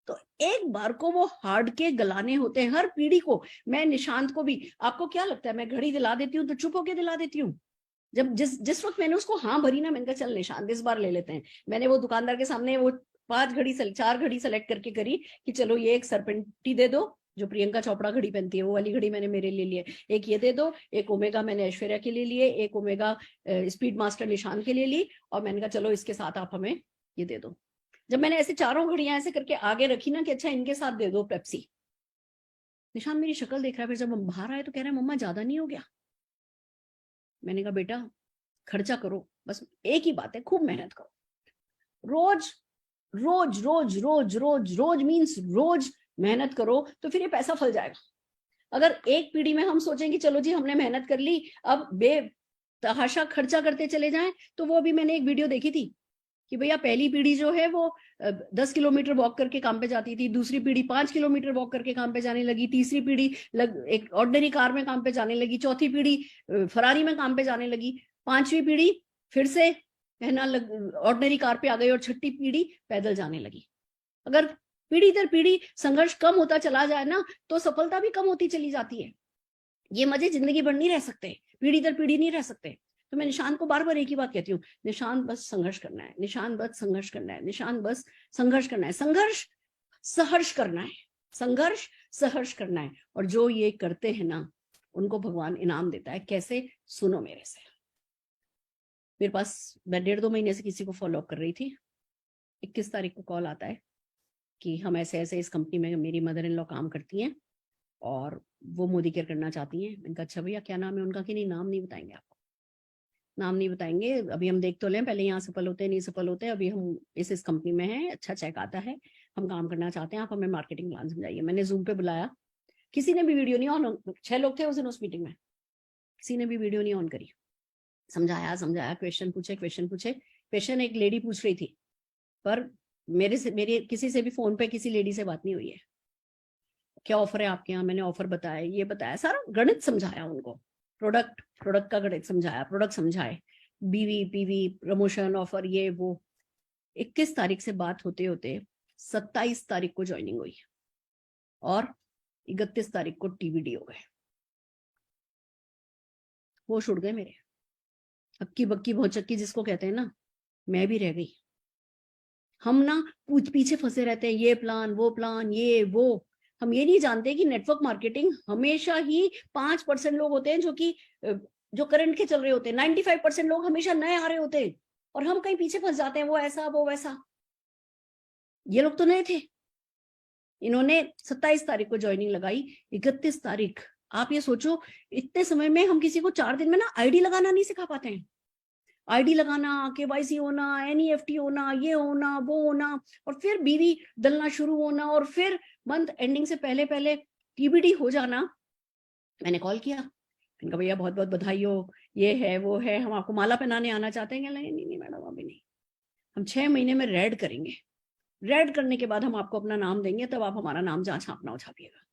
तो एक बार को वो हार्ड के गलाने होते हैं हर पीढ़ी को। मैं निशांत को भी, आपको क्या लगता है मैं घड़ी दिला देती हूँ तो चुप होके दिला देती हूँ? जब जिस वक्त मैंने उसको हाँ भरी ना, मैंने कहा चल निशांत इस बार ले लेते हैं। मैंने वो दुकानदार के सामने वो 4 घड़ी सेलेक्ट करके करी कि चलो ये एक सरपेंटी दे दो, जो प्रियंका चोपड़ा घड़ी पहनती है, वो वाली घड़ी मैंने मेरे लिए लिए, एक ये दे दो, एक ओमेगा मैंने ऐश्वर्या के लिए लिए, एक ओमेगा स्पीड मास्टर निशान के लिए ली, और मैंने कहा चलो इसके साथ आप हमें ये दे दो। जब मैंने ऐसे चारों घड़ियां ऐसे करके आगे रखी ना कि अच्छा इनके साथ दे दो पेप्सी, निशान मेरी शक्ल देख रहा है, फिर जब हम बाहर आए तो कह रहा है मम्मा ज्यादा नहीं हो गया? मैंने कहा बेटा खर्चा करो, बस एक ही बात है, खूब मेहनत करो, रोज रोज रोज रोज रोज रोज मीन्स रोज मेहनत करो, तो फिर ये पैसा फल जाएगा। अगर एक पीढ़ी में हम सोचें कि चलो जी हमने मेहनत कर ली, अब बेतहाशा खर्चा करते चले जाएं, तो वो अभी मैंने एक वीडियो देखी थी कि भैया पहली पीढ़ी जो है वो 10 किलोमीटर वॉक करके काम पे जाती थी, दूसरी पीढ़ी 5 किलोमीटर वॉक करके काम पे जाने लगी, तीसरी पीढ़ी एक ऑर्डिनरी कार में काम पे जाने लगी, चौथी पीढ़ी फरारी में काम पे जाने लगी, पांचवी पीढ़ी फिर से है ना ऑर्डिनरी कार पे आ गई, और छठी पीढ़ी पैदल जाने लगी। अगर पीढ़ी दर पीढ़ी संघर्ष कम होता चला जाए ना, तो सफलता भी कम होती चली जाती है। ये मजे जिंदगी भर नहीं रह सकते, पीढ़ी दर पीढ़ी नहीं रह सकते। तो मैं निशांत को बार बार एक ही बात कहती हूँ, निशांत बस संघर्ष करना है, निशांत बस संघर्ष करना है, निशांत बस संघर्ष करना है, संघर्ष सहर्ष करना है, संघर्ष सहर्ष करना है। और जो ये करते हैं ना उनको भगवान इनाम देता है। कैसे? सुनो मेरे से। मेरे पास, मैं 1.5-2 महीने से किसी को फॉलो अप कर रही थी, 21 तारीख को कॉल आता है कि हम ऐसे ऐसे इस कंपनी में मेरी मदर इन लॉ काम करती हैं और वो मोदी केयर करना चाहती हैं। मैंने कहा अच्छा भैया क्या नाम है उनका? कि नहीं नाम नहीं बताएंगे आपको, नाम नहीं बताएंगे, अभी हम देख तो लें, पहले यहाँ सफल होते हैं नहीं सफल होते, अभी हम इस कंपनी में हैं, अच्छा चेक आता है, हम काम करना चाहते हैं, आप हमें मार्केटिंग प्लान समझाइए। मैंने जूम पे बुलाया, किसी ने भी वीडियो नहीं ऑन, 6 लोग थे उस दिन उस मीटिंग में, किसी ने भी वीडियो नहीं ऑन करी। समझाया, क्वेश्चन पूछे। क्वेश्चन एक लेडी पूछ रही थी, पर मेरे किसी से भी फोन पे किसी लेडी से बात नहीं हुई है। क्या ऑफर है आपके यहाँ? मैंने ऑफर बताया, ये बताया, सारा गणित समझाया उनको, प्रोडक्ट का गणित समझाया, प्रोडक्ट समझाए, बीवी पीवी प्रमोशन ऑफर ये वो। 21 तारीख से बात होते होते 27 तारीख को ज्वाइनिंग हुई और 31 तारीख को टीबीडी हो गए। होश उड़ गए मेरे, हक्की बक्की भौचक्की जिसको कहते हैं ना, मैं भी रह गई। हम ना पीछे फंसे रहते हैं, ये प्लान वो प्लान ये वो। हम ये नहीं जानते कि नेटवर्क मार्केटिंग हमेशा ही 5% लोग होते हैं जो करंट के चल रहे होते हैं, 95% लोग हमेशा नए आ रहे होते हैं, और हम कहीं पीछे फंस जाते हैं, वो ऐसा वो वैसा। ये लोग तो नए थे, इन्होंने 27 तारीख को ज्वाइनिंग लगाई, 31 तारीख। आप ये सोचो, इतने समय में हम किसी को 4 दिन में ना आईडी लगाना नहीं सिखा पाते हैं। आईडी लगाना, केवाईसी होना, एनईएफटी होना, ये होना वो होना, और फिर बीवी डलना शुरू होना, और फिर मंथ एंडिंग से पहले पहले टीबीडी हो जाना। मैंने कॉल किया, मैंने कहा भैया बहुत बहुत बधाई हो, ये है वो है, हम आपको माला पहनाने आना चाहते हैं। नहीं मैडम अभी नहीं, हम 6 महीने में रेड करेंगे, रेड करने के बाद हम आपको अपना नाम देंगे, तब आप हमारा नाम जहां छापना हो छापिएगा।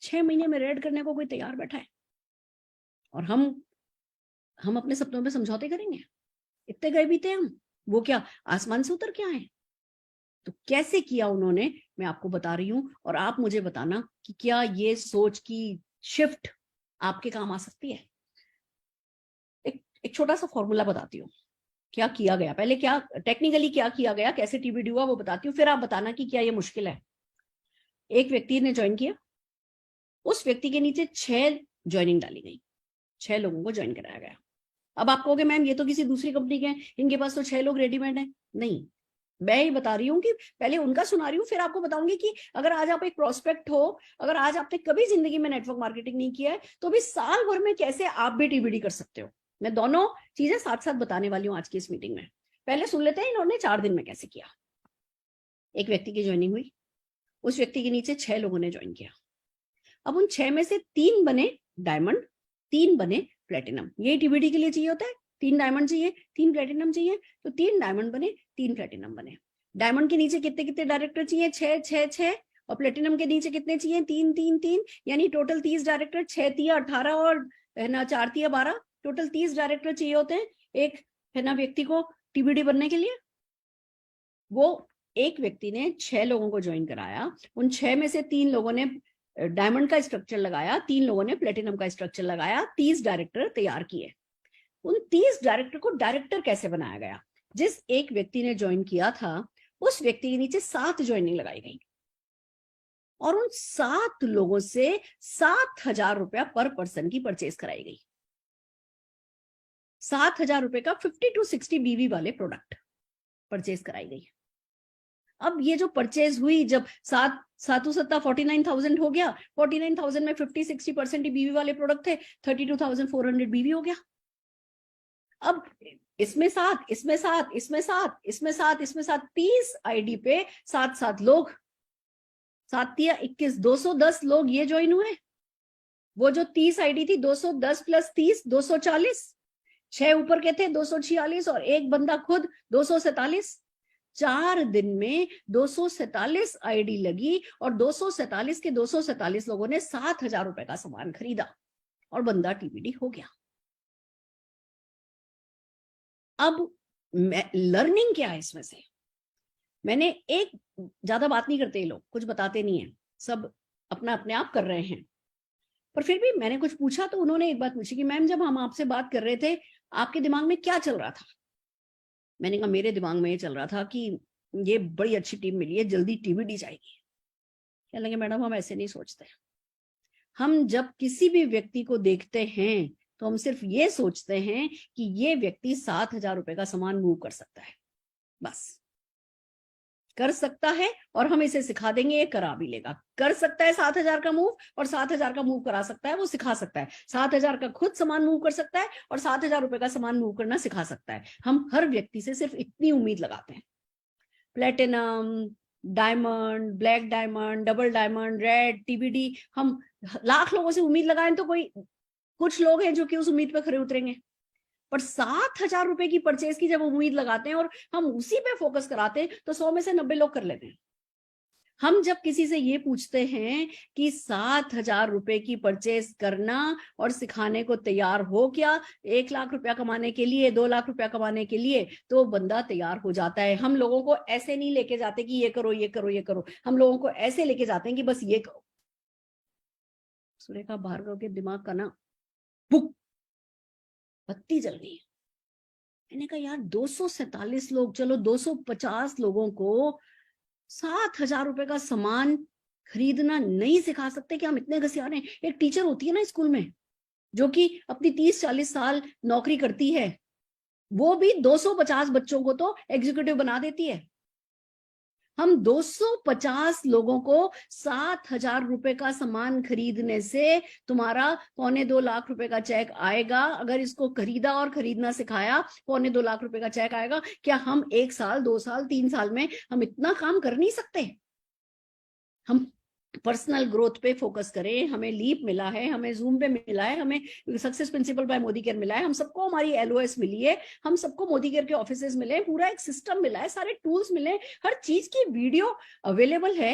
6 महीने में रेड करने को कोई तैयार बैठा है? और हम अपने सपनों में समझौते करेंगे? इतने गए बीते हम, वो क्या आसमान से उतर के आए? तो कैसे किया उन्होंने, मैं आपको बता रही हूं, और आप मुझे बताना कि क्या ये सोच की शिफ्ट आपके काम आ सकती है। एक छोटा सा फॉर्मूला बताती हूँ क्या किया गया, पहले क्या टेक्निकली क्या किया गया, कैसे टीबीडी हुआ वो बताती हूँ, फिर आप बताना कि क्या ये मुश्किल है। एक व्यक्ति ने ज्वाइन किया, उस व्यक्ति के नीचे 6 ज्वाइनिंग डाली गई, 6 लोगों को ज्वाइन कराया गया। अब आप कहोगे मैम ये तो किसी दूसरी कंपनी के हैं, इनके पास तो 6 लोग रेडीमेड हैं। नहीं, मैं ही बता रही हूँ कि पहले उनका सुना रही हूँ, फिर आपको बताऊंगी कि अगर आज आप एक प्रोस्पेक्ट हो, अगर आज आपने कभी जिंदगी में नेटवर्क मार्केटिंग नहीं किया है, तो भी साल भर में कैसे आप भी टीबीडी कर सकते हो। मैं दोनों चीजें साथ साथ बताने वाली हूँ आज की इस मीटिंग में। पहले सुन लेते हैं इन्होंने 4 दिन में कैसे किया। एक व्यक्ति की ज्वाइनिंग हुई, उस व्यक्ति के नीचे 6 लोगों ने ज्वाइन किया। अब उन 6 में से 3 बने डायमंड, 3 बने प्लेटिनम। ये टीबीडी के लिए चाहिए होता है, 3 डायमंड चाहिए, 3 प्लेटिनम चाहिए, तो 3 डायमंड बने, 3 प्लेटिनम बने। डायमंड के नीचे कितने कितने डायरेक्टर चाहिए? 6 6 6, और प्लेटिनम के नीचे कितने चाहिए? 3 3 3, यानी टोटल 30 डायरेक्टर, 6 3 18 और है ना 4 3 12, टोटल 30 डायरेक्टर चाहिए होते हैं एक है ना व्यक्ति को टीबीडी बनने के लिए। वो एक व्यक्ति ने 6 लोगों को ज्वाइन कराया, उन 6 में से 3 लोगों ने डायमंड का स्ट्रक्चर लगाया, 3 लोगों ने प्लेटिनम का स्ट्रक्चर लगाया, 30 डायरेक्टर तैयार किए। उन 30 डायरेक्टर को डायरेक्टर कैसे बनाया गया? जिस एक व्यक्ति ने ज्वाइन किया था, उस व्यक्ति के नीचे 7 ज्वाइनिंग लगाई गई, और उन 7 लोगों से 7,000 रुपया पर पर्सन की परचेज कराई गई। 7,000 रुपए का 50 to 60 बीवी वाले प्रोडक्ट परचेज कराई गई। अब ये जो परचेज हुई, जब 49,000 हो गया, 49,000 में 50-60% ही बीवी वाले प्रोडक्ट थे, 32,400 बीवी हो गया। अब इसमें 7, इसमें 7, इसमें 7, इसमें 7, इसमें 7, 30 आईडी पे 7 लोग, 7 या 21, 210 लोग ये ज्वाइन हुए। वो जो 30 आईडी थी, 210 + 30, 240, 6 ऊपर के थे 246, और एक बंदा खुद 247। 4 दिन में 247 आईडी लगी, और 247 के 247 लोगों ने 7,000 रुपए का सामान खरीदा, और बंदा टीबीडी हो गया। अब लर्निंग क्या है इसमें से? मैंने एक, ज्यादा बात नहीं करते ये लोग, कुछ बताते नहीं है, सब अपना अपने आप कर रहे हैं, पर फिर भी मैंने कुछ पूछा तो उन्होंने एक बात पूछी कि मैम जब हम आपसे बात कर रहे थे आपके दिमाग में क्या चल रहा था? मैंने कहा मेरे दिमाग में ये चल रहा था कि ये बड़ी अच्छी टीम मिली है, जल्दी टीबीडी जाएगी। कहने लगे मैडम हम ऐसे नहीं सोचते, हम जब किसी भी व्यक्ति को देखते हैं तो हम सिर्फ ये सोचते हैं कि ये व्यक्ति 7,000 रुपए का सामान मूव कर सकता है, बस कर सकता है, और हम इसे सिखा देंगे, ये करा भी लेगा। कर सकता है 7,000 का मूव, और 7,000 का मूव करा सकता है, वो सिखा सकता है। 7,000 का खुद सामान मूव कर सकता है, और 7,000 रुपए का सामान मूव करना सिखा सकता है। हम हर व्यक्ति से सिर्फ इतनी उम्मीद लगाते हैं। Platinum, diamond, black diamond, double diamond, red, TBD, हम लाख लोगों से उम्मीद लगाएं तो कोई कुछ लोग हैं जो कि उस उम्मीद पे खरे उतरेंगे, पर 7,000 रुपए की परचेज की जब उम्मीद लगाते हैं और हम उसी पे फोकस कराते हैं तो 100 में से 90 लोग कर लेते हैं। हम जब किसी से ये पूछते हैं कि 7,000 रुपए की परचेज करना और सिखाने को तैयार हो क्या 1 लाख रुपया कमाने के लिए, 2 लाख रुपया कमाने के लिए, तो बंदा तैयार हो जाता है। हम लोगों को ऐसे नहीं लेके जाते कि ये करो ये करो ये करो, हम लोगों को ऐसे लेके जाते हैं कि बस ये करो। सुरेखा भार्गव के दिमाग का ना बत्ती जल गई। मैंने कहा यार 247 लोग, चलो 250 लोगों को 7,000 रुपए का सामान खरीदना नहीं सिखा सकते कि हम इतने घसियारे हैं? एक टीचर होती है ना स्कूल में जो कि अपनी 30-40 साल नौकरी करती है, वो भी 250 बच्चों को तो एग्जीक्यूटिव बना देती है। हम 250 लोगों को 7,000 रुपए का सामान खरीदने से तुम्हारा 2.25 लाख रुपए का चेक आएगा। अगर इसको खरीदा और खरीदना सिखाया 2.25 लाख रुपए का चेक आएगा। क्या हम 1 साल, 2 साल, 3 साल में हम इतना काम कर नहीं सकते? हम पर्सनल ग्रोथ पे फोकस करें। हमें लीप मिला है, हमें जूम पे मिला है, हमें success principal bye Modi care मिला है, हम सबको हमारी LOS मिली है, हम सबको मोदी केयर के ऑफिसेज मिले, पूरा एक सिस्टम मिला है, सारे टूल्स मिले, हर चीज की वीडियो अवेलेबल है।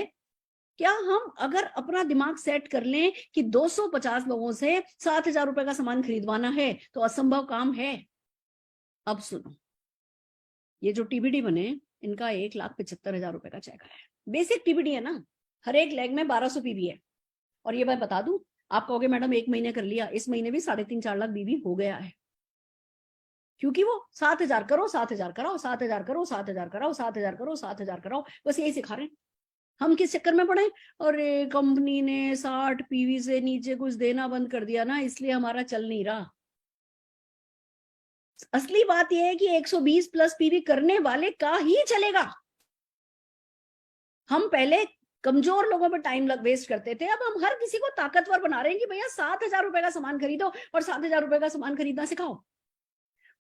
क्या हम अगर अपना दिमाग सेट कर लें कि 250 लोगों से 7,000 रुपए का सामान खरीदवाना है तो असंभव काम है? अब सुनो, ये जो टीबीडी बने इनका 1,75,000 रुपए का चेक आया है। बेसिक टीबीडी है ना, हर एक लेग में 1200 पीवी है। और ये मैं बता दूं, आप कहोगे मैडम 1 महीने कर लिया, इस महीने भी 3.5-4 लाख बीवी हो गया है, क्योंकि वो 7,000 करो, 7,000 कराओ, 7,000 करो, 7,000 कराओ, 7,000 करो, 7,000 कराओ, बस यही सिखा रहे हैं। हम किस चक्कर में पड़े? और कंपनी ने 60 पीवी से नीचे कुछ देना बंद कर दिया ना, इसलिए हमारा चल नहीं रहा। असली बात यह है कि 120+ पीवी करने वाले का ही चलेगा। हम पहले कमजोर लोगों पर टाइम वेस्ट करते थे, अब हम हर किसी को ताकतवर बना रहे हैं कि भैया 7,000 रुपए का सामान खरीदो और 7,000 रुपए का सामान खरीदना सिखाओ।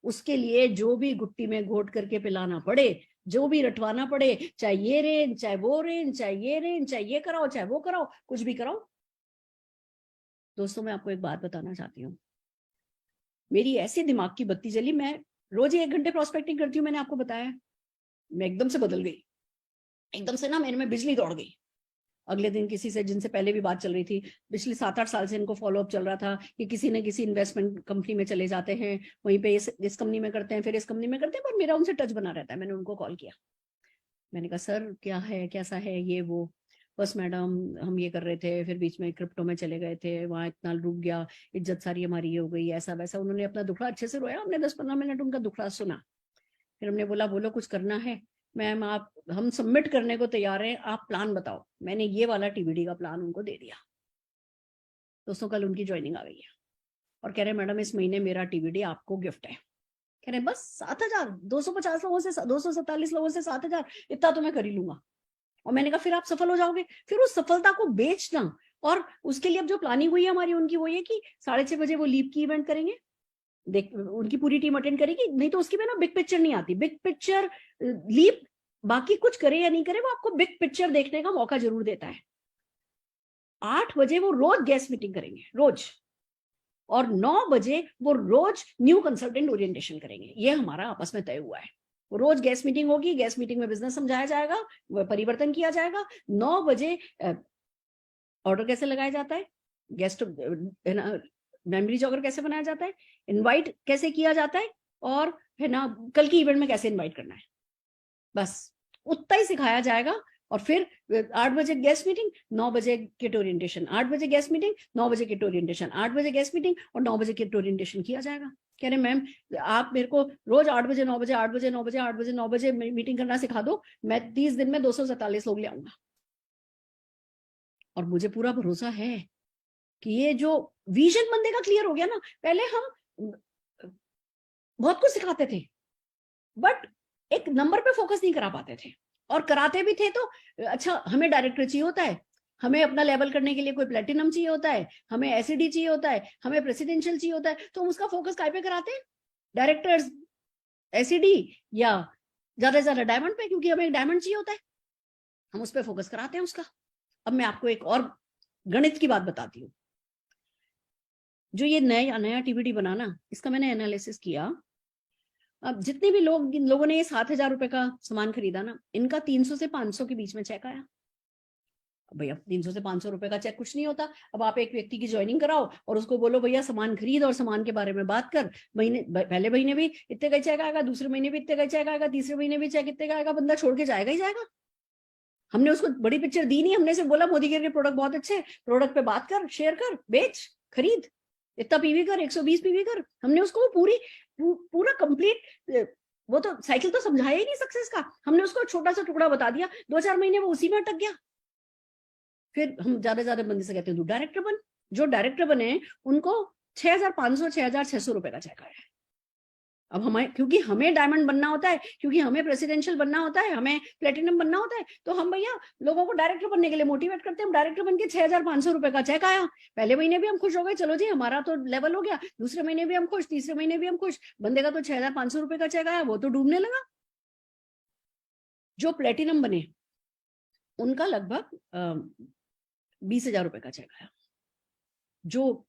उसके लिए जो भी गुट्टी में घोट करके पिलाना पड़े, जो भी रटवाना पड़े, चाहे ये रेंज, चाहे वो रेंज, चाहे ये रेंज, चाहे ये कराओ, चाहे वो कराओ, कुछ भी कराओ। दोस्तों मैं आपको एक बात बताना चाहती हूँ, मेरी ऐसी दिमाग की बत्ती जली, मैं रोज ही 1 घंटे प्रोस्पेक्टिंग करती हूँ, मैंने आपको बताया, मैं एकदम से बदल गई, एकदम से ना मेरे में बिजली दौड़ गई। अगले दिन किसी से, जिनसे पहले भी बात चल रही थी, पिछले 7-8 साल से इनको फॉलोअप चल रहा था कि किसी न किसी इन्वेस्टमेंट कंपनी में चले जाते हैं, वहीं पे इस कंपनी में करते हैं, फिर इस कंपनी में करते हैं, पर मेरा उनसे टच बना रहता है। मैंने उनको कॉल किया, मैंने कहा सर क्या है, कैसा है, ये वो। बस मैडम हम ये कर रहे थे, फिर बीच में क्रिप्टो में चले गए थे, वहां इतना डूब गया, इज्जत सारी हमारी ये हो गई, ऐसा वैसा। उन्होंने अपना दुखड़ा अच्छे से रोया, हमने 10-15 मिनट उनका दुखड़ा सुना। फिर हमने बोला बोलो कुछ करना है? मैम आप, हम सबमिट करने को तैयार हैं, आप प्लान बताओ। मैंने ये वाला टीबीडी का प्लान उनको दे दिया। दोस्तों कल उनकी ज्वाइनिंग आ गई है और कह रहे मैडम इस महीने मेरा टीबीडी आपको गिफ्ट है। कह रहे बस 7,000, 250 लोगों से, 247 लोगों से 7,000, इतना तो मैं कर ही लूंगा। और मैंने कहा फिर आप सफल हो जाओगे। फिर उस सफलता को बेचना, और उसके लिए अब जो प्लानिंग हुई है हमारी उनकी वो ये कि 6:30 बजे वो लीप की इवेंट करेंगे, देख उनकी पूरी टीम अटेंड करेगी। नहीं तो उसकी में ना बिग पिक्चर नहीं आती। बिग पिक्चर लीप बाकी कुछ करे या नहीं करे, वो आपको बिग पिक्चर देखने का मौका जरूर देता है। 8 बजे वो रोज गेस्ट मीटिंग करेंगे रोज, और 9 बजे वो रोज न्यू कंसल्टेंट ओरिएंटेशन करेंगे। ये हमारा आपस में तय हुआ है। रोज गेस्ट मीटिंग होगी, गेस्ट मीटिंग में बिजनेस समझाया जाएगा, परिवर्तन किया जाएगा। 9 बजे ऑर्डर कैसे लगाया जाता है, गेस्ट मेमोरी जॉगर कैसे बनाया जाता है, इनवाइट कैसे किया जाता है, और है ना कल की इवेंट में कैसे इनवाइट करना है, बस उतना ही सिखाया जाएगा। और फिर 8 बजे गेस्ट मीटिंग, 9 बजे किट ओरिएंटेशन, 8 बजे गेस्ट मीटिंग, 9 बजे किट ओरिएंटेशन, 8 बजे गेस्ट मीटिंग और 9 बजे किट ओरिएंटेशन किया जाएगा। कह रहे मैम आप मेरे को रोज 8 बजे 9 बजे 8 बजे 9 बजे 8 बजे 9 बजे मीटिंग करना सिखा दो, मैं 30 दिन में 247 लोग ले आऊंगा। और मुझे पूरा भरोसा है कि ये जो विजन बंदे का क्लियर हो गया ना। पहले हम बहुत कुछ सिखाते थे बट एक नंबर पे फोकस नहीं करा पाते थे, और कराते भी थे तो अच्छा हमें डायरेक्टर चाहिए होता है, हमें अपना लेवल करने के लिए कोई प्लेटिनम चाहिए होता है, हमें एसईडी चाहिए होता है, हमें प्रेसिडेंशियल चाहिए होता है, तो हम उसका फोकस काय पे कराते हैं, डायरेक्टर्स, एसईडी या ज्यादा से ज्यादा डायमंड पे, क्योंकि हमें एक डायमंड चाहिए होता है, हम उस पर फोकस कराते हैं उसका। अब मैं आपको एक और गणित की बात बताती हूँ। जो ये नया टीबीडी बनाना, इसका मैंने एनालिसिस किया। अब जितने भी लोगों ने ये 7,000 रुपए का सामान खरीदा ना, इनका 300 से 500 के बीच में चेक आया। भैया 300 से 500 रुपए का चेक कुछ नहीं होता। अब आप एक व्यक्ति की ज्वाइनिंग कराओ और उसको बोलो भैया सामान खरीद और सामान के बारे में बात कर, पहले महीने भी इतने का चेक आएगा, दूसरे महीने भी इतने का चेक आएगा, तीसरे महीने भी चेक इतने का आएगा, बंदा छोड़ के जाएगा ही जाएगा। हमने उसको बड़ी पिक्चर दी नहीं, हमने सिर्फ बोला मोदी केयर के प्रोडक्ट बहुत अच्छे, प्रोडक्ट पे बात कर, शेयर कर, बेच, खरीद, इतना पीवी कर, 120 पीवी कर। हमने उसको पूरा कंप्लीट वो तो साइकिल तो समझाया ही नहीं सक्सेस का, हमने उसको छोटा सा टुकड़ा बता दिया। 2-4 महीने वो उसी में अटक गया। फिर हम ज्यादा बंदे से कहते हैं तू डायरेक्टर बन। जो डायरेक्टर बने उनको 6,500 6,600 रुपए का चेक आया है। अब हमें, क्योंकि हमें डायमंड बनना होता है, क्योंकि हमें प्रेसिडेंशियल बनना होता है, हमें प्लेटिनम बनना होता है, तो हम भैया लोगों को डायरेक्टर बनने के लिए मोटिवेट करते हैं। हम डायरेक्टर बन के 6,500 रुपए का चेक आया, पहले महीने भी हम खुश हो गए, चलो जी हमारा तो लेवल हो गया, दूसरे महीने भी हम खुश, तीसरे महीने भी हम खुश। बंदे का तो 6,500 रुपए का चेक आया, वो तो डूबने लगा। जो प्लेटिनम बने उनका लगभग 20,000 रुपए का चेक आया। जो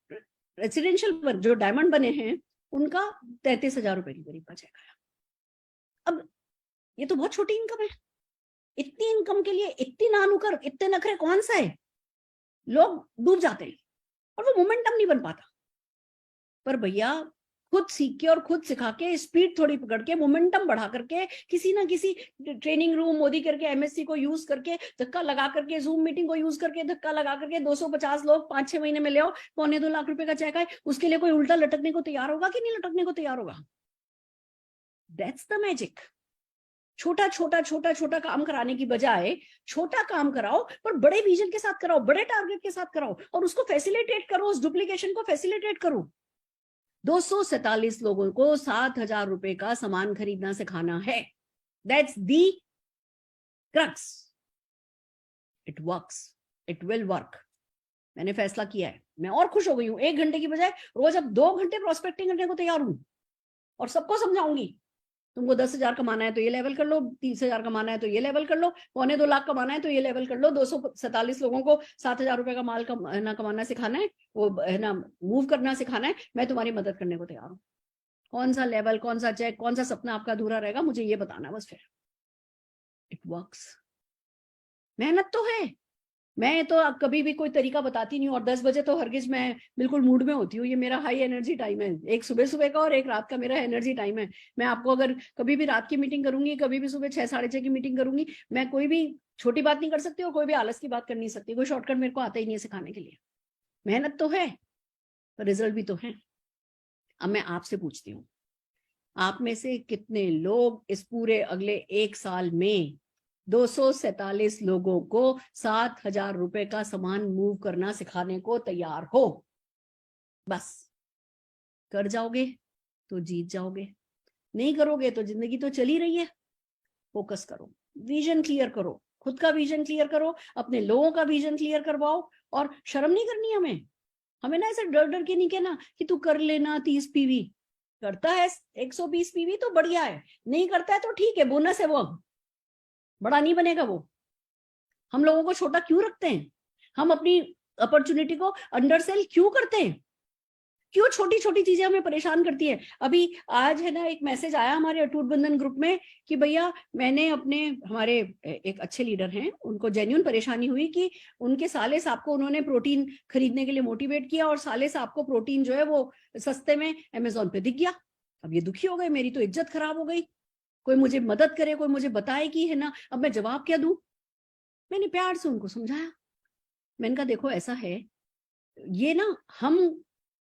रेसिडेंशियल जो डायमंड बने हैं उनका 33,000 रुपए के करीब का चेक आया। अब ये तो बहुत छोटी इनकम है। इतनी इनकम के लिए इतनी नानुकर, इतने नखरे कौन सा है? लोग डूब जाते हैं और वो मोमेंटम नहीं बन पाता। पर भैया खुद सीख के और खुद सिखा के, स्पीड थोड़ी पकड़ के, मोमेंटम बढ़ा करके, किसी ना किसी ट्रेनिंग रूम, मोदी करके एमएससी को यूज करके, धक्का लगा करके, जूम मीटिंग को यूज करके, धक्का लगा करके 250 लोग 5-6 महीने में ले आओ, 2.25 लाख रुपए का चेक आए। उसके लिए कोई उल्टा लटकने को तैयार होगा कि नहीं लटकने को तैयार होगा? That's the magic. छोटा काम कराने की बजाय छोटा काम कराओ, पर बड़े विजन के साथ कराओ, बड़े टारगेट के साथ कराओ, और उसको फैसिलिटेट करो, उस डुप्लीकेशन को फैसिलिटेट करो। 247 लोगों को 7,000 रुपए का सामान खरीदना सिखाना है। That's the crux. It works, it will work. मैंने फैसला किया है। मैं और खुश हो गई हूं, 1 घंटे की बजाय रोज अब 2 घंटे प्रोस्पेक्टिंग करने को तैयार हूं, और सबको समझाऊंगी तुमको 10,000 कमाना है तो ये लेवल कर लो, 30,000 कमाना है तो ये लेवल कर लो, 2.25 लाख कमाना है तो ये लेवल कर लो, 247 लोगों को 7,000 रुपए का माल कमाना सिखाना है, वो है ना मूव करना सिखाना है। मैं तुम्हारी मदद करने को तैयार हूँ। कौन सा लेवल, कौन सा चेक, कौन सा सपना आपका अधूरा रहेगा, मुझे ये बताना बस। फिर इट वर्क्स। मेहनत तो है। मैं तो अब कभी भी कोई तरीका बताती नहीं हूँ, और 10 बजे तो हरगिज मैं बिल्कुल मूड में होती हूँ। ये मेरा हाई एनर्जी टाइम है, एक सुबह का और एक रात का मेरा एनर्जी टाइम है। मैं आपको अगर कभी भी रात की मीटिंग करूंगी, कभी भी सुबह 6-6:30 की मीटिंग करूंगी, मैं कोई भी छोटी बात नहीं कर सकती और कोई भी आलस की बात कर नहीं सकती। कोई शॉर्टकट मेरे को आता ही नहीं है सिखाने के लिए। मेहनत तो है पर रिजल्ट भी तो है। अब मैं आपसे पूछती हूँ, आप में से कितने लोग इस पूरे अगले 1 साल में 247 लोगों को 7,000 रुपए का सामान मूव करना सिखाने को तैयार हो? बस कर जाओगे तो जीत जाओगे, नहीं करोगे तो जिंदगी तो चली रही है। फोकस करो, विजन क्लियर करो, खुद का विजन क्लियर करो, अपने लोगों का विजन क्लियर करवाओ, और शर्म नहीं करनी हमें ना ऐसे डर डर के नहीं कहना कि तू कर लेना 30 पीवी। करता है 120 पीवी तो बढ़िया है, नहीं करता है तो ठीक है, बोनस है वो, अब बड़ा नहीं बनेगा वो। हम लोगों को छोटा क्यों रखते हैं? हम अपनी अपॉर्चुनिटी को अंडरसेल क्यों करते हैं? क्यों छोटी छोटी चीजें हमें परेशान करती है? अभी आज है ना एक मैसेज आया हमारे अटूट बंधन ग्रुप में कि भैया मैंने अपने, हमारे एक अच्छे लीडर हैं, उनको जेन्युइन परेशानी हुई कि उनके साले साहब को उन्होंने प्रोटीन खरीदने के लिए मोटिवेट किया, और साले साहब को प्रोटीन जो है वो सस्ते में अमेजोन पे दिख गया। अब ये दुखी हो गए, मेरी तो इज्जत खराब हो गई, कोई मुझे मदद करे, कोई मुझे बताए कि है ना, अब मैं जवाब क्या दूं? मैंने प्यार से उनको समझाया, मैंने कहा देखो ऐसा है, ये ना हम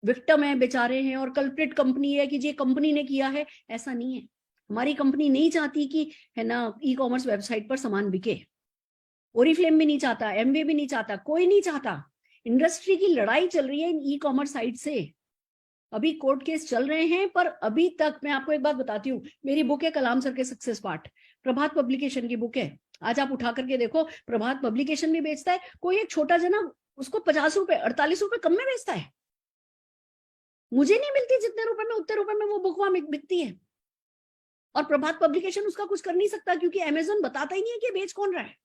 विक्टिम है, बेचारे हैं, और कल्प्रिट कंपनी है कि ये कंपनी ने किया है, ऐसा नहीं है। हमारी कंपनी नहीं चाहती कि है ना ई कॉमर्स वेबसाइट पर सामान बिके, ओरिफ्लेम भी नहीं चाहता, एमवे भी नहीं चाहता, कोई नहीं चाहता। इंडस्ट्री की लड़ाई चल रही है इन ई कॉमर्स साइट से, अभी कोर्ट केस चल रहे हैं, पर अभी तक मैं आपको एक बात बताती हूँ, मेरी बुक है कलाम सर के सक्सेस पार्ट, प्रभात पब्लिकेशन की बुक है, आज आप उठा करके देखो, प्रभात पब्लिकेशन भी बेचता है, कोई एक छोटा जना उसको 50 रुपए 48 रुपए कम में बेचता है। मुझे नहीं मिलती जितने रुपए में, उतने रुपए में वो बुक वहां बिकती है, और प्रभात पब्लिकेशन उसका कुछ कर नहीं सकता, क्योंकि अमेजोन बताता ही नहीं है कि बेच कौन रहा है।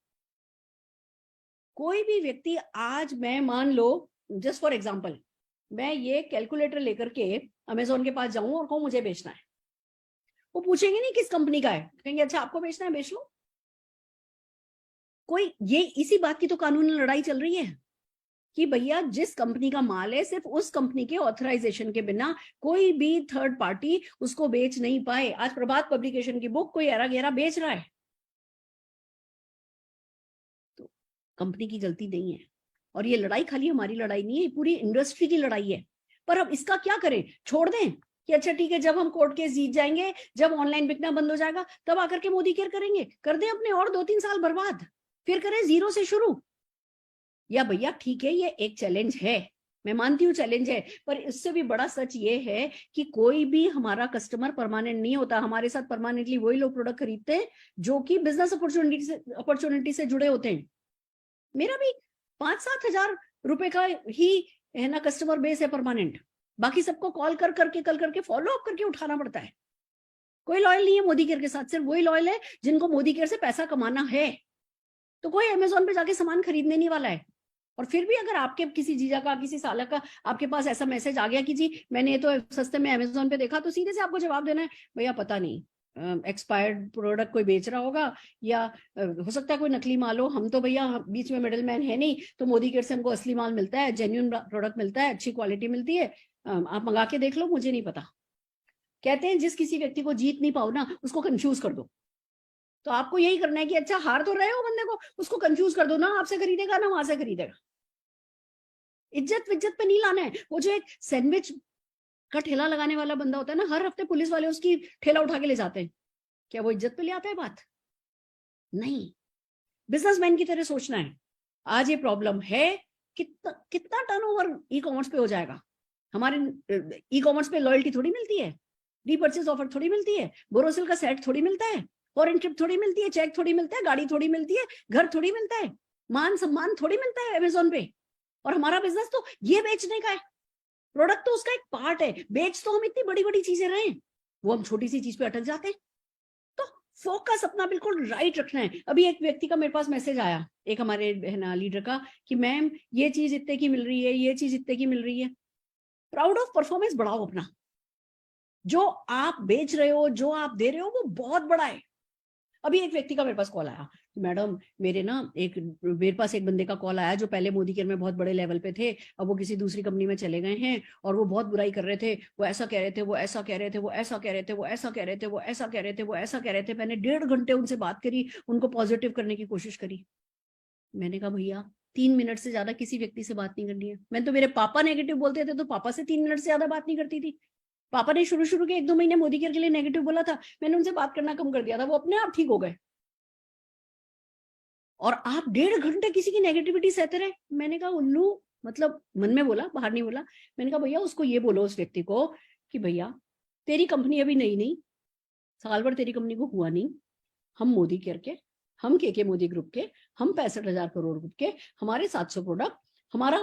कोई भी व्यक्ति आज, मैं मान लो जस्ट फॉर एग्जांपल, मैं ये कैलकुलेटर लेकर के अमेजोन के पास जाऊं और कहूं मुझे बेचना है, वो पूछेंगे नहीं किस कंपनी का है, कहेंगे अच्छा आपको बेचना है, बेच लो। कोई, ये इसी बात की तो कानूनी लड़ाई चल रही है कि भैया जिस कंपनी का माल है, सिर्फ उस कंपनी के ऑथराइजेशन के बिना कोई भी थर्ड पार्टी उसको बेच नहीं पाए। आज प्रभात पब्लिकेशन की बुक कोई ऐरा गैरा बेच रहा है, तो कंपनी की गलती नहीं है। और ये लड़ाई खाली हमारी लड़ाई नहीं है, पूरी इंडस्ट्री की लड़ाई है। पर अब इसका क्या करें? छोड़ दें कि अच्छा ठीक है, जब हम कोर्ट केस जीत जाएंगे, जब ऑनलाइन बिकना बंद हो जाएगा, तब आकर के मोदी केयर करेंगे? कर दें अपने और 2-3 साल बर्बाद, फिर करें जीरो से शुरू? या भैया ठीक है, ये एक चैलेंज है, मैं मानती हूँ चैलेंज है, पर इससे भी बड़ा सच ये है कि कोई भी हमारा कस्टमर परमानेंट नहीं होता। हमारे साथ परमानेंटली वही लोग प्रोडक्ट खरीदते हैं जो कि बिजनेस अपॉर्चुनिटी से जुड़े होते हैं। मेरा भी 5-7 हजार रुपए का ही है ना कस्टमर बेस है परमानेंट, बाकी सबको कॉल करके फॉलो अप करके उठाना पड़ता है। कोई लॉयल नहीं है मोदी केयर के साथ, सिर्फ वही लॉयल है जिनको मोदी केयर से पैसा कमाना है। तो कोई अमेजोन पे जाके सामान खरीदने नहीं वाला है। और फिर भी अगर आपके किसी जीजा का, किसी साला का आपके पास ऐसा मैसेज आ गया कि जी मैंने ये तो सस्ते में अमेजोन पे देखा, तो सीधे से आपको जवाब देना है भैया पता नहीं, एक्सपायर्ड प्रोडक्ट कोई बेच रहा होगा, या हो सकता है कोई नकली माल हो, हम तो भैया बीच में मिडिल मैन है नहीं, तो मोदी केयर से हमको असली माल मिलता है, जेन्युइन प्रोडक्ट मिलता है, अच्छी क्वालिटी मिलती है, आप मंगा के देख लो, मुझे नहीं पता। कहते हैं जिस किसी व्यक्ति को जीत नहीं पाओ ना, उसको कंफ्यूज कर दो। तो आपको यही करना है कि अच्छा हार तो रहे हो बंदे को, उसको कंफ्यूज कर दो, ना आपसे खरीदेगा ना वहां से खरीदेगा। इज्जत विज्जत पे नहीं लाना है। वो जो एक सैंडविच का ठेला लगाने वाला बंदा होता है ना, हर हफ्ते पुलिस वाले उसकी ठेला उठा के ले जाते हैं, क्या वो इज्जत पे ले आता है बात? नहीं, बिजनेसमैन की तरह सोचना है। आज ये प्रॉब्लम है, कितना कितना टर्नओवर ई कॉमर्स पे हो जाएगा? हमारे ई कॉमर्स पे लॉयल्टी थोड़ी मिलती है, रीपर्चेज ऑफर थोड़ी मिलती है, बोरोसिल का सेट थोड़ी मिलता है, फॉरेन ट्रिप थोड़ी मिलती है, चेक थोड़ी मिलता है, गाड़ी थोड़ी मिलती है, घर थोड़ी मिलता है, मान सम्मान थोड़ी मिलता है अमेजोन पे। और हमारा बिजनेस तो ये बेचने का है, प्रोडक्ट तो उसका एक पार्ट है। बेच तो हम इतनी बड़ी बड़ी चीजें रहे हैं, वो हम छोटी सी चीज पे अटक जाते हैं। तो फोकस अपना बिल्कुल राइट रखना है। अभी एक व्यक्ति का मेरे पास मैसेज आया, एक हमारे है ना लीडर का, कि मैम ये चीज इतने की मिल रही है, ये चीज इतने की मिल रही है। प्राउड ऑफ परफॉर्मेंस बढ़ाओ अपना, जो आप बेच रहे हो, जो आप दे रहे हो, वो बहुत बड़ा है। अभी एक व्यक्ति का मेरे पास कॉल आया, मैडम मेरे पास एक बंदे का कॉल आया जो पहले मोदी केयर में बहुत बड़े लेवल पे थे, अब वो किसी दूसरी कंपनी में चले गए हैं, और वो बहुत बुराई कर रहे थे, वो ऐसा कह रहे थे, वो ऐसा कह रहे थे, वो ऐसा कह रहे थे, वो ऐसा कह रहे थे, वो ऐसा कह रहे थे, वो ऐसा कह रहे थे। मैंने 1.5 घंटे उनसे बात करी, उनको पॉजिटिव करने की कोशिश करी। मैंने कहा भैया 3 मिनट से ज्यादा किसी व्यक्ति से बात नहीं करनी है। मैं तो, मेरे पापा नेगेटिव बोलते थे तो पापा से 3 मिनट से ज्यादा बात नहीं करती थी। पापा ने शुरू के 1-2 महीने मोदी केयर के लिए नेगेटिव बोला था, मैंने उनसे बात करना कम कर दिया था, वो अपने आप ठीक हो गए। और आप 1.5 घंटे किसी की नेगेटिविटी सहते रहे। मैंने कहा उल्लू, मतलब मन में बोला, बाहर नहीं बोला। मैंने कहा भैया उसको ये बोलो, उस व्यक्ति को, कि भैया तेरी कंपनी अभी नई साल भर तेरी कंपनी को हुआ नहीं, हम मोदी केयर के, हम के मोदी ग्रुप के, हम 65,000 करोड़ ग्रुप के, हमारे 700 प्रोडक्ट, हमारा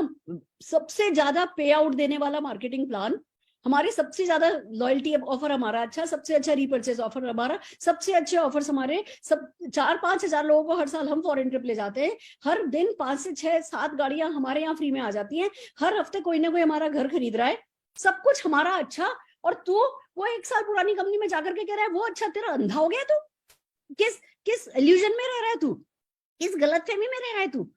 सबसे ज्यादा पे आउट देने वाला मार्केटिंग प्लान, हमारे सबसे ज्यादा लॉयल्टी ऑफर हमारा अच्छा, सबसे अच्छा रीपर्चेज ऑफर हमारा, सबसे अच्छे ऑफर्स हमारे, सब 4-5 हजार लोगों को हर साल हम फॉरेन ट्रिप ले जाते हैं, हर दिन 5 से 6-7 गाड़ियां हमारे यहाँ फ्री में आ जाती हैं, हर हफ्ते कोई ना कोई हमारा घर खरीद रहा है, सब कुछ हमारा अच्छा। और तू वो 1 साल पुरानी कंपनी में जाकर के कह रहा है वो अच्छा, तेरा अंधा हो गया तू? किस किस इल्यूजन में रह रहा है तू? किस गलतफहमी में रह रहा है तू?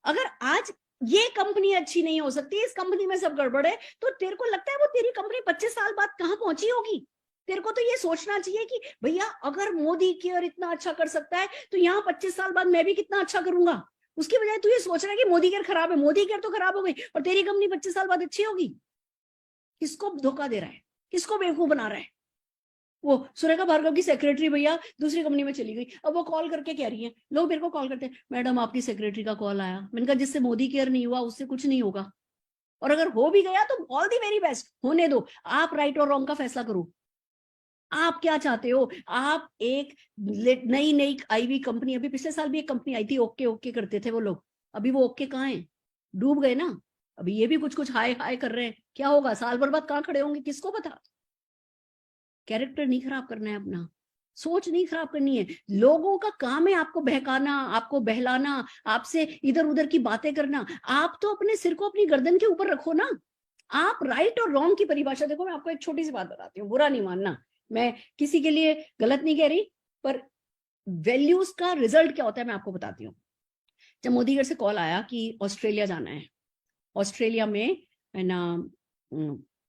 अगर आज ये कंपनी अच्छी नहीं हो सकती, इस कंपनी में सब गड़बड़ है, तो तेरे को लगता है वो तेरी कंपनी 25 साल बाद कहां पहुंची होगी? तेरे को तो ये सोचना चाहिए कि भैया अगर मोदी केयर इतना अच्छा कर सकता है तो यहाँ 25 साल बाद मैं भी कितना अच्छा करूंगा। उसकी बजाय तू ये सोच रहा है कि मोदी केयर खराब है, मोदी केयर तो खराब हो गई और तेरी कंपनी 25 साल बाद अच्छी होगी। किसको धोखा दे रहा है? किसको बेवकूफ बना रहा है? वो सुरेखा भार्गव की सेक्रेटरी भैया दूसरी कंपनी में चली गई, अब वो कॉल करके कह रही है, लोग मेरे को कॉल करते हैं, मैडम आपकी सेक्रेटरी का कॉल आया। मैंने कहा जिससे मोदी केयर नहीं हुआ उससे कुछ नहीं होगा, और अगर हो भी गया तो ऑल दी वेरी बेस्ट, होने दो। आप राइट और रॉन्ग का फैसला करो। आप क्या चाहते हो? आप एक नई नई आई हुई कंपनी, अभी पिछले साल भी एक कंपनी आई थी, ओके ओके करते थे वो लोग, अभी वो ओके कहाँ है? डूब गए ना। अभी ये भी कुछ कुछ हाय हाय कर रहे हैं, क्या होगा? साल भर बाद कहाँ खड़े होंगे किसको पता। कैरेक्टर नहीं खराब करना है अपना, सोच नहीं खराब करनी है। लोगों का काम है आपको बहकाना, आपको बहलाना, आपसे इधर उधर की बातें करना। आप तो अपने सिर को अपनी गर्दन के ऊपर रखो ना। आप राइट और रॉन्ग की परिभाषा देखो। मैं आपको एक छोटी सी बात बताती हूँ, बुरा नहीं मानना, मैं किसी के लिए गलत नहीं कह रही, पर वैल्यूज का रिजल्ट क्या होता है मैं आपको बताती हूँ। जब मोदी घर से कॉल आया कि ऑस्ट्रेलिया जाना है, ऑस्ट्रेलिया में है ना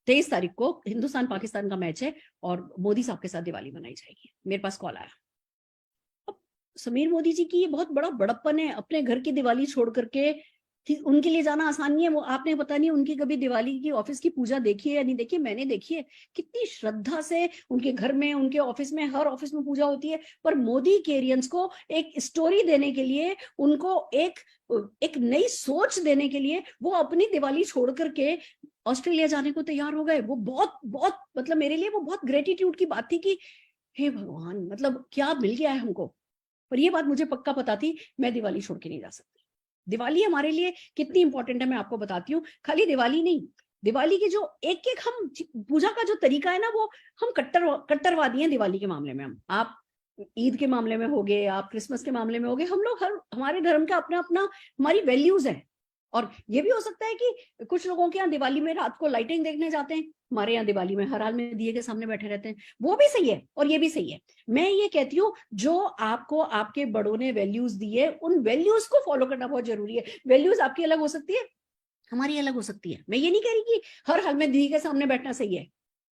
23 तारीख को हिंदुस्तान पाकिस्तान का मैच है और मोदी साहब के साथ दिवाली मनाई जाएगी, मेरे पास कॉल आया। अब समीर मोदी जी की ये बहुत बड़ा बड़प्पन है, अपने घर की दिवाली छोड़ करके उनके लिए जाना आसान नहीं है। वो आपने पता नहीं उनकी कभी दिवाली की ऑफिस की पूजा देखी है या नहीं देखी, मैंने देखी है, कितनी श्रद्धा से उनके घर में, उनके ऑफिस में, हर ऑफिस में पूजा होती है। पर मोदी केरियंस को एक स्टोरी देने के लिए, उनको एक नई सोच देने के लिए वो अपनी दिवाली छोड़ करके ऑस्ट्रेलिया जाने को तैयार हो गए। वो बहुत बहुत मतलब मेरे लिए वो बहुत ग्रेटिट्यूड की बात थी कि हे भगवान, मतलब क्या मिल गया है हमको। पर ये बात मुझे पक्का पता थी, मैं दिवाली छोड़ के नहीं जा सकती। दिवाली हमारे लिए कितनी इंपॉर्टेंट है मैं आपको बताती हूँ। खाली दिवाली नहीं, दिवाली की जो एक एक हम पूजा का जो तरीका है ना, वो हम कट्टरवादी हैं दिवाली के मामले में। हम आप ईद के मामले में होगे, आप क्रिसमस के मामले में होगे, हम लोग हमारे धर्म का अपना अपना हमारी वैल्यूज है। और ये भी हो सकता है कि कुछ लोगों के यहाँ दिवाली में रात को लाइटिंग देखने जाते हैं, हमारे यहाँ दिवाली में हर हाल में दिए के सामने बैठे रहते हैं। वो भी सही है और ये भी सही है। मैं ये कहती हूँ जो आपको आपके बड़ों ने वैल्यूज दिए, उन वैल्यूज को फॉलो करना बहुत जरूरी है। वैल्यूज आपकी अलग हो सकती है, हमारी अलग हो सकती है। मैं ये नहीं कह रही कि हर हाल में दिए के सामने बैठना सही है,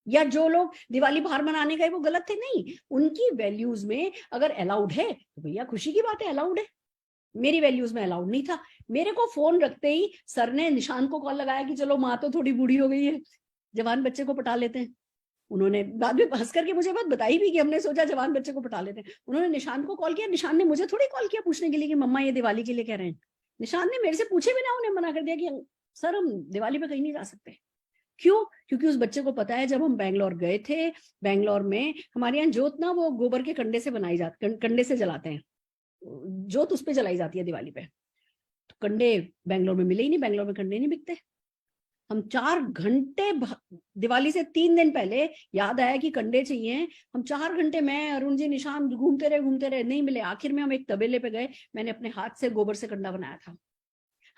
या जो लोग दिवाली बाहर मनाने गए वो गलत थे, नहीं। उनकी वैल्यूज में अगर अलाउड है तो भैया खुशी की बात है, अलाउड है। मेरी वैल्यूज में अलाउड नहीं था। मेरे को फोन रखते ही सर ने निशान को कॉल लगाया कि चलो माँ तो थोड़ी बूढ़ी हो गई है, जवान बच्चे को पटा लेते हैं। उन्होंने बाद में हंस करके मुझे बात बताई भी कि हमने सोचा जवान बच्चे को पटा लेते हैं। उन्होंने निशान को कॉल किया, निशान ने मुझे थोड़ी कॉल किया पूछने के लिए कि मम्मा ये दिवाली के लिए कह रहे हैं। निशान ने मेरे से पूछे बिना उन्हें मना कर दिया कि सर हम दिवाली पे कहीं नहीं जा सकते। क्यों? क्योंकि उस बच्चे को पता है जब हम बैंगलोर गए थे, बैंगलोर में हमारे यहाँ जोत ना वो गोबर के कंडे से बनाई जाती, कंडे से जलाते हैं जोत, उस पे जलाई जाती है दिवाली पे। तो कंडे बैंगलोर में मिले ही नहीं, बैंगलोर में कंडे नहीं बिकते। हम 4 घंटे दिवाली से 3 दिन पहले याद आया कि कंडे चाहिए, हम 4 घंटे, मैं अरुण जी निशान घूमते रहे, नहीं मिले। आखिर में हम एक तबेले पे गए, मैंने अपने हाथ से गोबर से कंडा बनाया था।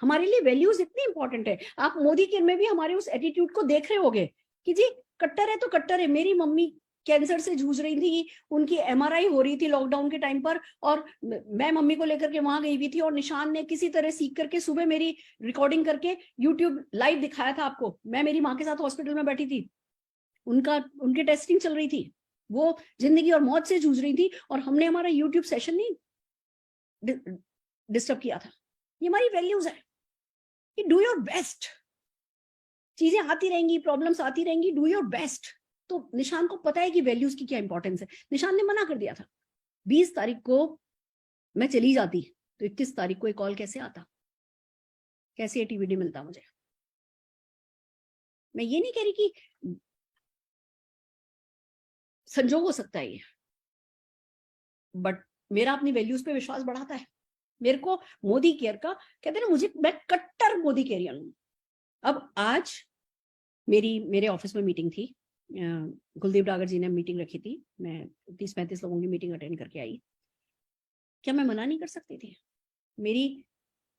हमारे लिए वैल्यूज इतनी इंपॉर्टेंट है। आप मोदी केयर में भी हमारे उस एटीट्यूड को देख रहे होगे कि जी कट्टर है तो कट्टर है। मेरी मम्मी कैंसर से जूझ रही थी, उनकी एमआरआई हो रही थी लॉकडाउन के टाइम पर, और मैं मम्मी को लेकर के वहां गई हुई थी, और निशान ने किसी तरह सीख करके सुबह मेरी रिकॉर्डिंग करके यूट्यूब लाइव दिखाया था आपको। मैं मेरी माँ के साथ हॉस्पिटल में बैठी थी, उनकी टेस्टिंग चल रही थी, वो जिंदगी और मौत से जूझ रही थी, और हमने हमारा यूट्यूब सेशन नहीं डिस्टर्ब किया था। ये हमारी वैल्यूज है कि डू योर बेस्ट। चीजें आती रहेंगी, प्रॉब्लम्स आती रहेंगी, डू योर बेस्ट। तो निशान को पता है कि वैल्यूज की क्या इंपॉर्टेंस है। निशान ने मना कर दिया था। 20 तारीख को मैं चली जाती तो 31 तारीख को एक कॉल कैसे आता, कैसे एटीवीडी मिलता मुझे। मैं ये नहीं कह रही कि संजोग हो सकता है ये, बट मेरा अपनी वैल्यूज पे विश्वास बढ़ाता है। मेरे को मोदी केयर का, कहते हैं ना, मुझे, मैं कट्टर मोदी केयरियन हूँ। अब आज मेरे ऑफिस में मीटिंग थी, कुलदीप डागर जी ने मीटिंग रखी थी, मैं 30-35 लोगों की मीटिंग अटेंड करके आई। क्या मैं मना नहीं कर सकती थी? मेरी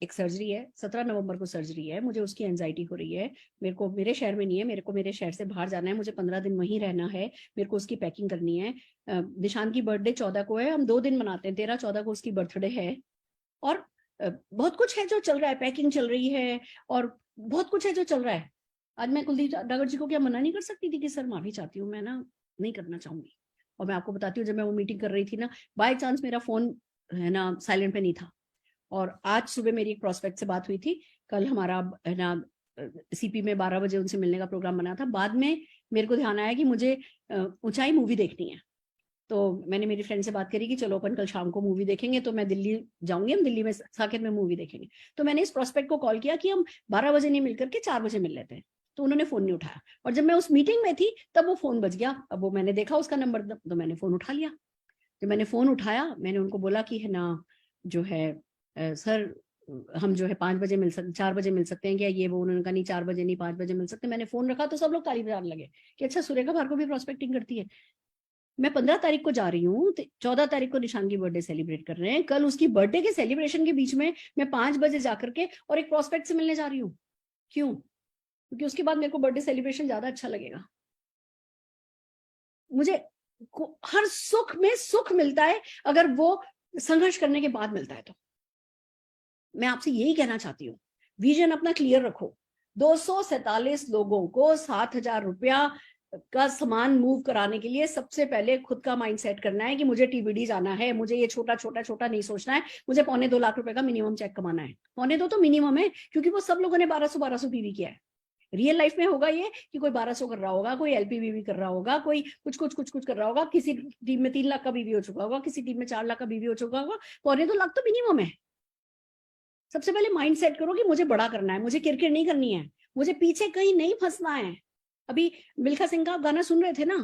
एक सर्जरी है, 17 नवंबर को सर्जरी है, मुझे उसकी एंजाइटी हो रही है, मेरे को मेरे शहर में नहीं है, मेरे को मेरे शहर से बाहर जाना है, मुझे 15 दिन वहीं रहना है, मेरे को उसकी पैकिंग करनी है। निशान की बर्थडे 14 को है, हम 2 दिन मनाते हैं, 13-14 को उसकी बर्थडे है, और बहुत कुछ है जो चल रहा है, पैकिंग चल रही है, और बहुत कुछ है जो चल रहा है। आज मैं कुलदीप डागर जी को क्या मना नहीं कर सकती थी कि सर माफी चाहती हूँ, मैं ना नहीं करना चाहूंगी। और मैं आपको बताती हूँ, जब मैं वो मीटिंग कर रही थी ना, बाय चांस मेरा फोन है ना साइलेंट पे नहीं था, और आज सुबह मेरी एक प्रोस्पेक्ट से बात हुई थी, कल हमारा है ना सीपी में 12 बजे उनसे मिलने का प्रोग्राम बना था। बाद में मेरे को ध्यान आया कि मुझे ऊंचाई मूवी देखनी है, तो मैंने मेरी फ्रेंड से बात करी कि चलो अपन कल शाम को मूवी देखेंगे, तो मैं दिल्ली जाऊंगी, हम दिल्ली में साकेत में मूवी देखेंगे। तो मैंने इस प्रोस्पेक्ट को कॉल किया कि हम 12 बजे नहीं मिलकर के 4 बजे मिल लेते हैं, तो उन्होंने फोन नहीं उठाया, और जब मैं उस मीटिंग में थी तब वो फोन बज गया। अब वो मैंने देखा उसका नंबर, तो मैंने फोन उठा लिया। जब मैंने फोन उठाया, मैंने उनको बोला कि है ना जो है सर हम जो है 5 बजे मिल सकते, 4 बजे मिल सकते हैं क्या, ये वो। उन्होंने कहा नहीं 4 बजे नहीं 5 बजे मिल सकते। मैंने फोन रखा तो सब लोग ताली बजाने लगे कि अच्छा सुरेखा भार्गव भी प्रोस्पेक्टिंग करती है। मैं 15 तारीख को जा रही हूँ, 14 तारीख को निशान की बर्थडे सेलिब्रेट कर रहे हैं, कल उसकी बर्थडे के सेलिब्रेशन के बीच में मैं 5 बजे जाकर के और एक प्रोस्पेक्ट से मिलने जा रही हूँ। क्यों? क्योंकि उसके बाद मेरे को बर्थडे सेलिब्रेशन ज्यादा अच्छा लगेगा। मुझे हर सुख में सुख मिलता है अगर वो संघर्ष करने के बाद मिलता है। तो मैं आपसे यही कहना चाहती हूँ, विजन अपना क्लियर रखो। 247 लोगों को 7,000 रुपया का सामान मूव कराने के लिए सबसे पहले खुद का माइंड सेट करना है कि मुझे टीबीडी जाना है, मुझे ये छोटा छोटा छोटा नहीं सोचना है, मुझे 2.25 लाख रुपए का मिनिमम चेक कमाना है। 2.25 तो मिनिमम है, क्योंकि वो सब लोगों ने 1200 पीवी किया है। रियल लाइफ में होगा ये कि कोई 1200 कर रहा होगा, कोई एलपीवीवी कर रहा होगा, कोई कुछ कर रहा होगा, किसी टीम में 3 लाख का बीवी हो चुका होगा, किसी टीम में 4 लाख का बीवी हो चुका होगा। 2.25 लाख तो मिनिमम है। सबसे पहले माइंड सेट करो कि मुझे बड़ा करना है, मुझे किरकिर नहीं करनी है, मुझे पीछे कहीं नहीं फंसना है। अभी मिल्खा सिंह का गाना सुन रहे थे ना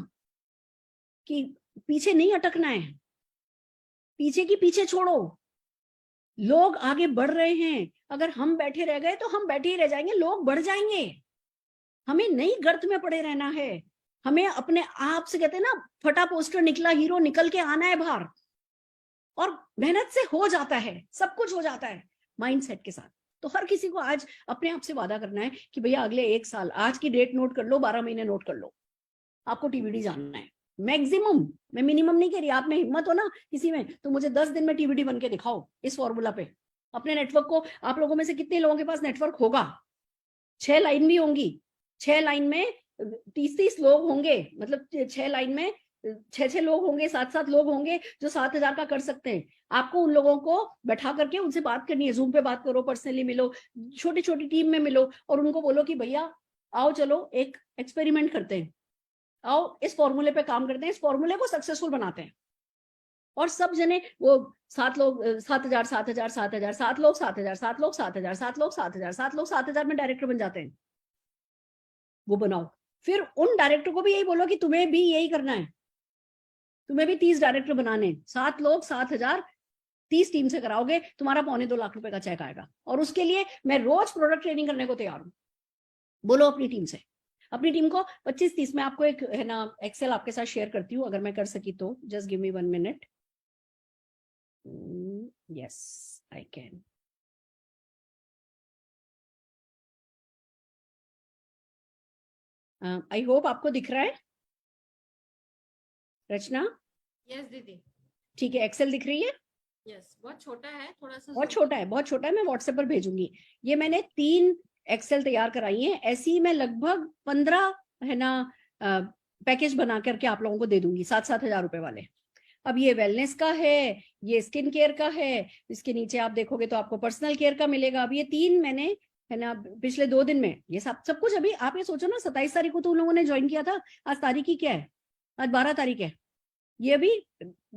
कि पीछे नहीं अटकना है, पीछे की पीछे छोड़ो। लोग आगे बढ़ रहे हैं, अगर हम बैठे रह गए तो हम बैठे ही रह जाएंगे, लोग बढ़ जाएंगे। हमें नई गर्त में पड़े रहना है, हमें अपने आप से, कहते हैं ना, फटा पोस्टर निकला हीरो, निकल के आना है बाहर। और मेहनत से हो जाता है, सब कुछ हो जाता है माइंडसेट के साथ। तो हर किसी को आज अपने आप से वादा करना है कि भैया अगले 1 साल, आज की डेट नोट कर लो, 12 महीने नोट कर लो, आपको टीबीडी जानना है। मैक्सिमम, मैं मिनिमम नहीं कह रही, आप में हिम्मत हो ना किसी में तो मुझे 10 दिन में टीबीडी बन के दिखाओ इस फॉर्मूला पे। अपने नेटवर्क को, आप लोगों में से कितने लोगों के पास नेटवर्क होगा? 6 लाइन भी होंगी, 6 लाइन में 30-30 लोग होंगे, मतलब 6 लाइन में 6 लोग होंगे, 7 लोग होंगे जो 7,000 का कर सकते हैं। आपको उन लोगों को बैठा करके उनसे बात करनी है, जूम पे बात करो, पर्सनली मिलो, छोटी छोटी टीम में मिलो, और उनको बोलो कि भैया आओ चलो एक एक्सपेरिमेंट करते हैं, आओ इस फॉर्मूले पे काम करते हैं, इस फॉर्मूले को सक्सेसफुल बनाते हैं। और सब जने वो 7 लोग 7,000 7,000 7,000, 7 लोग 7,000 7 लोग 7,000 7 लोग 7,000 7 लोग 7,000 में डायरेक्टर बन जाते हैं। वो बनाओ, फिर उन डायरेक्टर को भी यही बोलो कि तुम्हें भी यही करना है, तुम्हें भी 30 डायरेक्टर बनाने, 7 लोग 7,000, 30 टीम से कराओगे, तुम्हारा 2.25 लाख रुपए का चेक आएगा। और उसके लिए मैं रोज प्रोडक्ट ट्रेनिंग करने को तैयार हूँ। बोलो अपनी टीम से, अपनी टीम को 25-30 में। आपको एक है ना एक्सेल आपके साथ शेयर करती हूँ, अगर मैं कर सकी तो। Just give me 1 minute. Yes I can. I hope आपको दिख रहा है रचना? यस दीदी। ठीक है, एक्सेल दिख रही है? यस, बहुत छोटा है, थोड़ा सा बहुत छोटा है, बहुत छोटा है, मैं व्हाट्सएप पर भेजूंगी। ये मैंने 3 एक्सेल तैयार कराई हैं, ऐसी मैं लगभग 15 है ना पैकेज बना करके आप लोगों को दे दूंगी, 7-7 हजार रुपए वाले। अब ये वेलनेस का है, ये स्किन केयर का है, इसके नीचे आप देखोगे तो आपको पर्सनल केयर का मिलेगा। अब ये 3 मैंने है ना पिछले 2 दिन में ये सब कुछ। अभी आप ये सोचो ना, 27 तारीख को तो उन लोगों ने ज्वाइन किया था, आज तारीख ही क्या है? आज 12 तारीख है। ये भी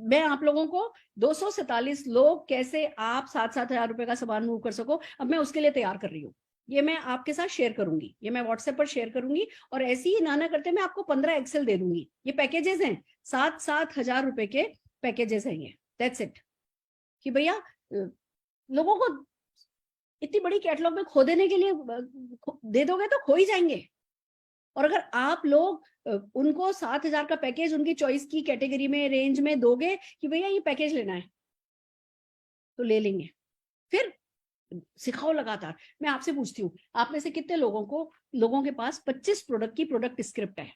मैं आप लोगों को 247 लोग कैसे आप 7-7 हजार रुपए का सामान मूव कर सको, अब मैं उसके लिए तैयार कर रही हूँ। ये मैं आपके साथ शेयर करूंगी, ये मैं व्हाट्सएप पर शेयर करूंगी, और ऐसे ही ना करते मैं आपको 15 एक्सेल दे दूंगी। ये पैकेजेस हैं, 7-7 हजार रुपए के पैकेजेस हैं ये, दैट्स इट। कि भैया लोगों को इतनी बड़ी कैटलॉग में खो देने के लिए दे दोगे तो खो ही जाएंगे। और अगर आप लोग उनको 7,000 का पैकेज उनकी चॉइस की कैटेगरी में रेंज में दोगे कि भैया ये पैकेज लेना है, तो ले लेंगे। फिर सिखाओ लगातार। मैं आपसे पूछती हूँ, आप में से कितने लोगों के पास 25 प्रोडक्ट की प्रोडक्ट स्क्रिप्ट है?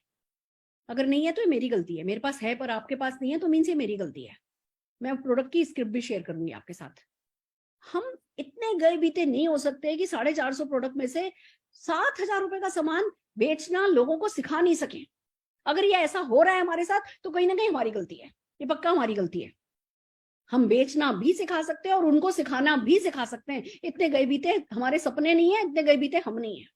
अगर नहीं है तो ये मेरी गलती है, मेरे पास है पर आपके पास नहीं है तो मीन्स ये मेरी गलती है। मैं प्रोडक्ट की स्क्रिप्ट भी शेयर करूंगी आपके साथ। हम इतने गए बीते नहीं हो सकते कि 450 प्रोडक्ट में से 7,000 रुपए का सामान बेचना लोगों को सिखा नहीं सके। अगर ये ऐसा हो रहा है हमारे साथ तो कहीं ना कहीं हमारी गलती है, ये पक्का हमारी गलती है। हम बेचना भी सिखा सकते हैं और उनको सिखाना भी सिखा सकते हैं। इतने गए बीते हमारे सपने नहीं है, इतने गए बीते हम नहीं है।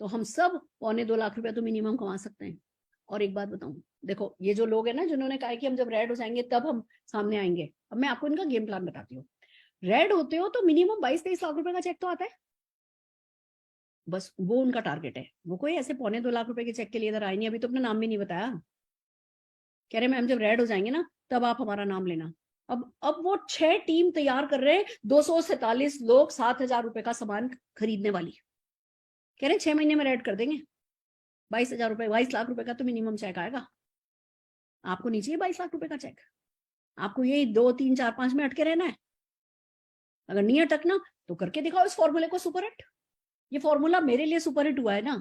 तो हम सब 1.25 लाख रुपया तो मिनिमम कमा सकते हैं। और एक बात बताऊं, देखो ये जो लोग हैं ना जिन्होंने कहा कि हम जब रेड हो जाएंगे तब हम सामने आएंगे, अब मैं आपको इनका गेम प्लान बताती हूँ। रेड होते हो तो मिनिमम 22-23 लाख रुपए का चेक तो आता है, बस वो उनका टारगेट है। वो कोई ऐसे 1.25 लाख रुपए के चेक के लिए इधर आए नहीं। अभी तो अपना नाम भी नहीं बताया, कह रहे मैम जब रेड हो जाएंगे ना तब आप हमारा नाम लेना। अब वो 6 टीम तैयार कर रहे हैं, 247 लोग 7,000 रुपए का सामान खरीदने वाली, कह रहे 6 महीने में रेड कर देंगे। 22,000 रुपए, 22 लाख रुपए का तो मिनिमम चेक आएगा। आपको नहीं चाहिए 22 लाख रुपए का चेक, आपको ये 2, 3, 4, 5 में अटके रहना है। अगर नहीं अटकना तो करके दिखाओ इस फॉर्मूले को सुपर हिट। ये फॉर्मूला मेरे लिए सुपर हिट हुआ है ना,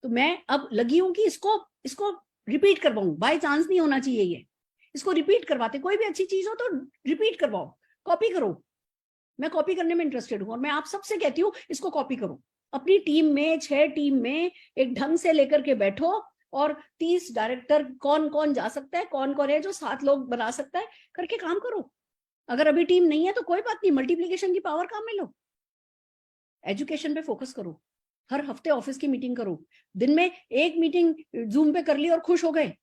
तो मैं अब लगी हूं कि इसको रिपीट करवाऊं। बाय चांस नहीं होना चाहिए ये, इसको रिपीट करवाते। कोई भी अच्छी चीज हो तो रिपीट करवाओ, कॉपी करो। मैं कॉपी करने में इंटरेस्टेड हूं और मैं आप सबसे कहती हूँ इसको कॉपी करो। अपनी टीम में 6 टीम में एक ढंग से लेकर के बैठो और 30 डायरेक्टर कौन कौन जा सकता है, कौन कौन है जो 7 लोग बना सकता है, करके काम करो। अगर अभी टीम नहीं है तो कोई बात नहीं, मल्टीप्लीकेशन की पावर काम में लो। एजुकेशन पे फोकस करो, हर हफ्ते ऑफिस की मीटिंग करो। दिन में एक मीटिंग जूम पे कर ली और खुश हो गए,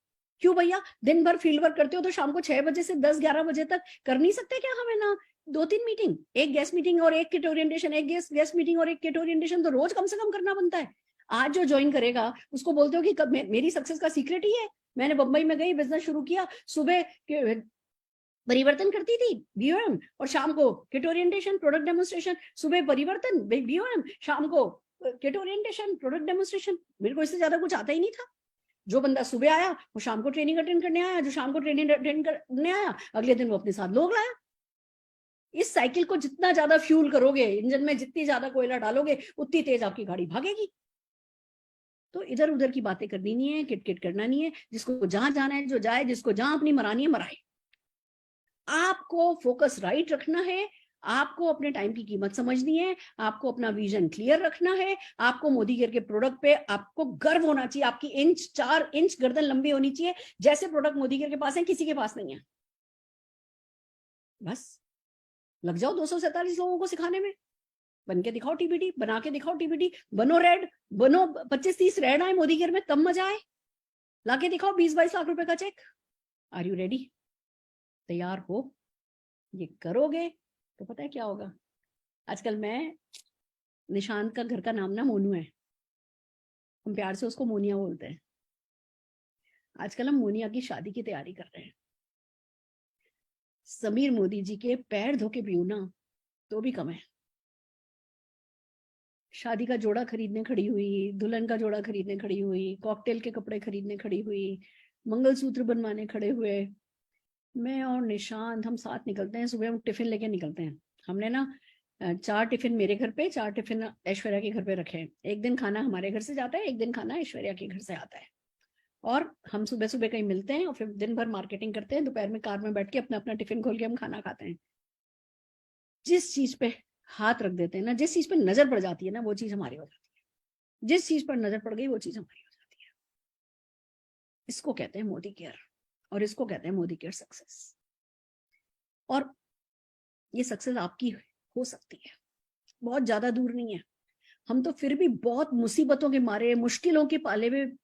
क्यों भैया? दिन भर फील्ड वर्क करते हो तो शाम को 6 बजे से 10-11 बजे तक कर नहीं सकते क्या? हमें ना 2-3 मीटिंग, एक गेस्ट मीटिंग और एक किट ओरिएंटेशन, एक गेस्ट मीटिंग और एक किट ओरिएंटेशन तो रोज कम से कम करना बनता है। आज जो ज्वाइन करेगा उसको बोलते हो कि कब मेरी सक्सेस का सीक्रेट ही है, मैंने बंबई में गई, बिजनेस शुरू किया, सुबह परिवर्तन करती थी बीओएम और शाम को किट ओरिएंटेशन प्रोडक्ट डेमोन्स्ट्रेशन। सुबह परिवर्तन बीओएम, शाम को किट ओरिएंटेशन प्रोडक्ट डेमोन्स्ट्रेशन। मेरे को इससे ज्यादा कुछ आता ही नहीं था। जो बंदा सुबह आया वो शाम को ट्रेनिंग अटेंड करने आया, जो शाम को ट्रेनिंग अटेंड करने आया अगले दिन वो अपने साथ लोग लाया। इस साइकिल को जितना ज्यादा फ्यूल करोगे, इंजन में जितनी ज्यादा कोयला डालोगे, उतनी तेज आपकी गाड़ी भागेगी। तो इधर उधर की बातें करनी नहीं है, किट किट करना नहीं है। जिसको जहां जाना है जो जाए, जिसको जहां अपनी मरानी है मराए। आपको फोकस राइट रखना है, आपको अपने टाइम की कीमत समझनी है, आपको अपना विजन क्लियर रखना है, आपको मोदी केयर के प्रोडक्ट पे आपको गर्व होना चाहिए। आपकी 4 इंच गर्दन लंबी होनी चाहिए, जैसे प्रोडक्ट मोदी केयर के पास है किसी के पास नहीं है। बस लग जाओ 247 लोगों को सिखाने में। बन के दिखाओ टीबीटी, बना के दिखाओ टीबीटी, बनो रेड, बनो 25-30 रेड आए मोदी केयर में तब मजा आए। लाके दिखाओ 20-22 लाख रुपए का चेक। Are you ready? तैयार हो? ये करोगे तो पता है क्या होगा। आजकल मैं, निशांत का घर का नाम ना मोनू है, हम प्यार से उसको मोनिया बोलते हैं। आजकल हम मोनिया की शादी की तैयारी कर रहे हैं। समीर मोदी जी के पैर धो के पीऊं ना तो भी कम है। शादी का जोड़ा खरीदने खड़ी हुई, दुल्हन का जोड़ा खरीदने खड़ी हुई, कॉकटेल के कपड़े खरीदने खड़ी हुई, मंगलसूत्र बनवाने खड़े हुए। मैं और निशांत हम साथ निकलते हैं, सुबह हम टिफिन लेके निकलते हैं। हमने ना 4 टिफिन मेरे घर पे, 4 टिफिन ऐश्वर्या के घर पे रखे हैं। एक दिन खाना हमारे घर से जाता है, एक दिन खाना ऐश्वर्या के घर से आता है। और हम सुबह सुबह कहीं मिलते हैं और फिर दिन भर मार्केटिंग करते हैं। दोपहर में कार में बैठ के अपना अपना टिफिन खोल के हम खाना खाते हैं। जिस चीज पे हाथ रख देते हैं ना, जिस चीज पे नजर पड़ जाती है ना, वो चीज हमारी हो जाती है। जिस चीज पर नजर पड़ गई वो चीज हमारी हो जाती है। इसको कहते हैं मोदी केयर और इसको कहते हैं मोदी केयर सक्सेस। और ये सक्सेस आपकी हो सकती है, बहुत ज्यादा दूर नहीं है। हम तो फिर भी बहुत मुसीबतों के मारे, मुश्किलों के पाले में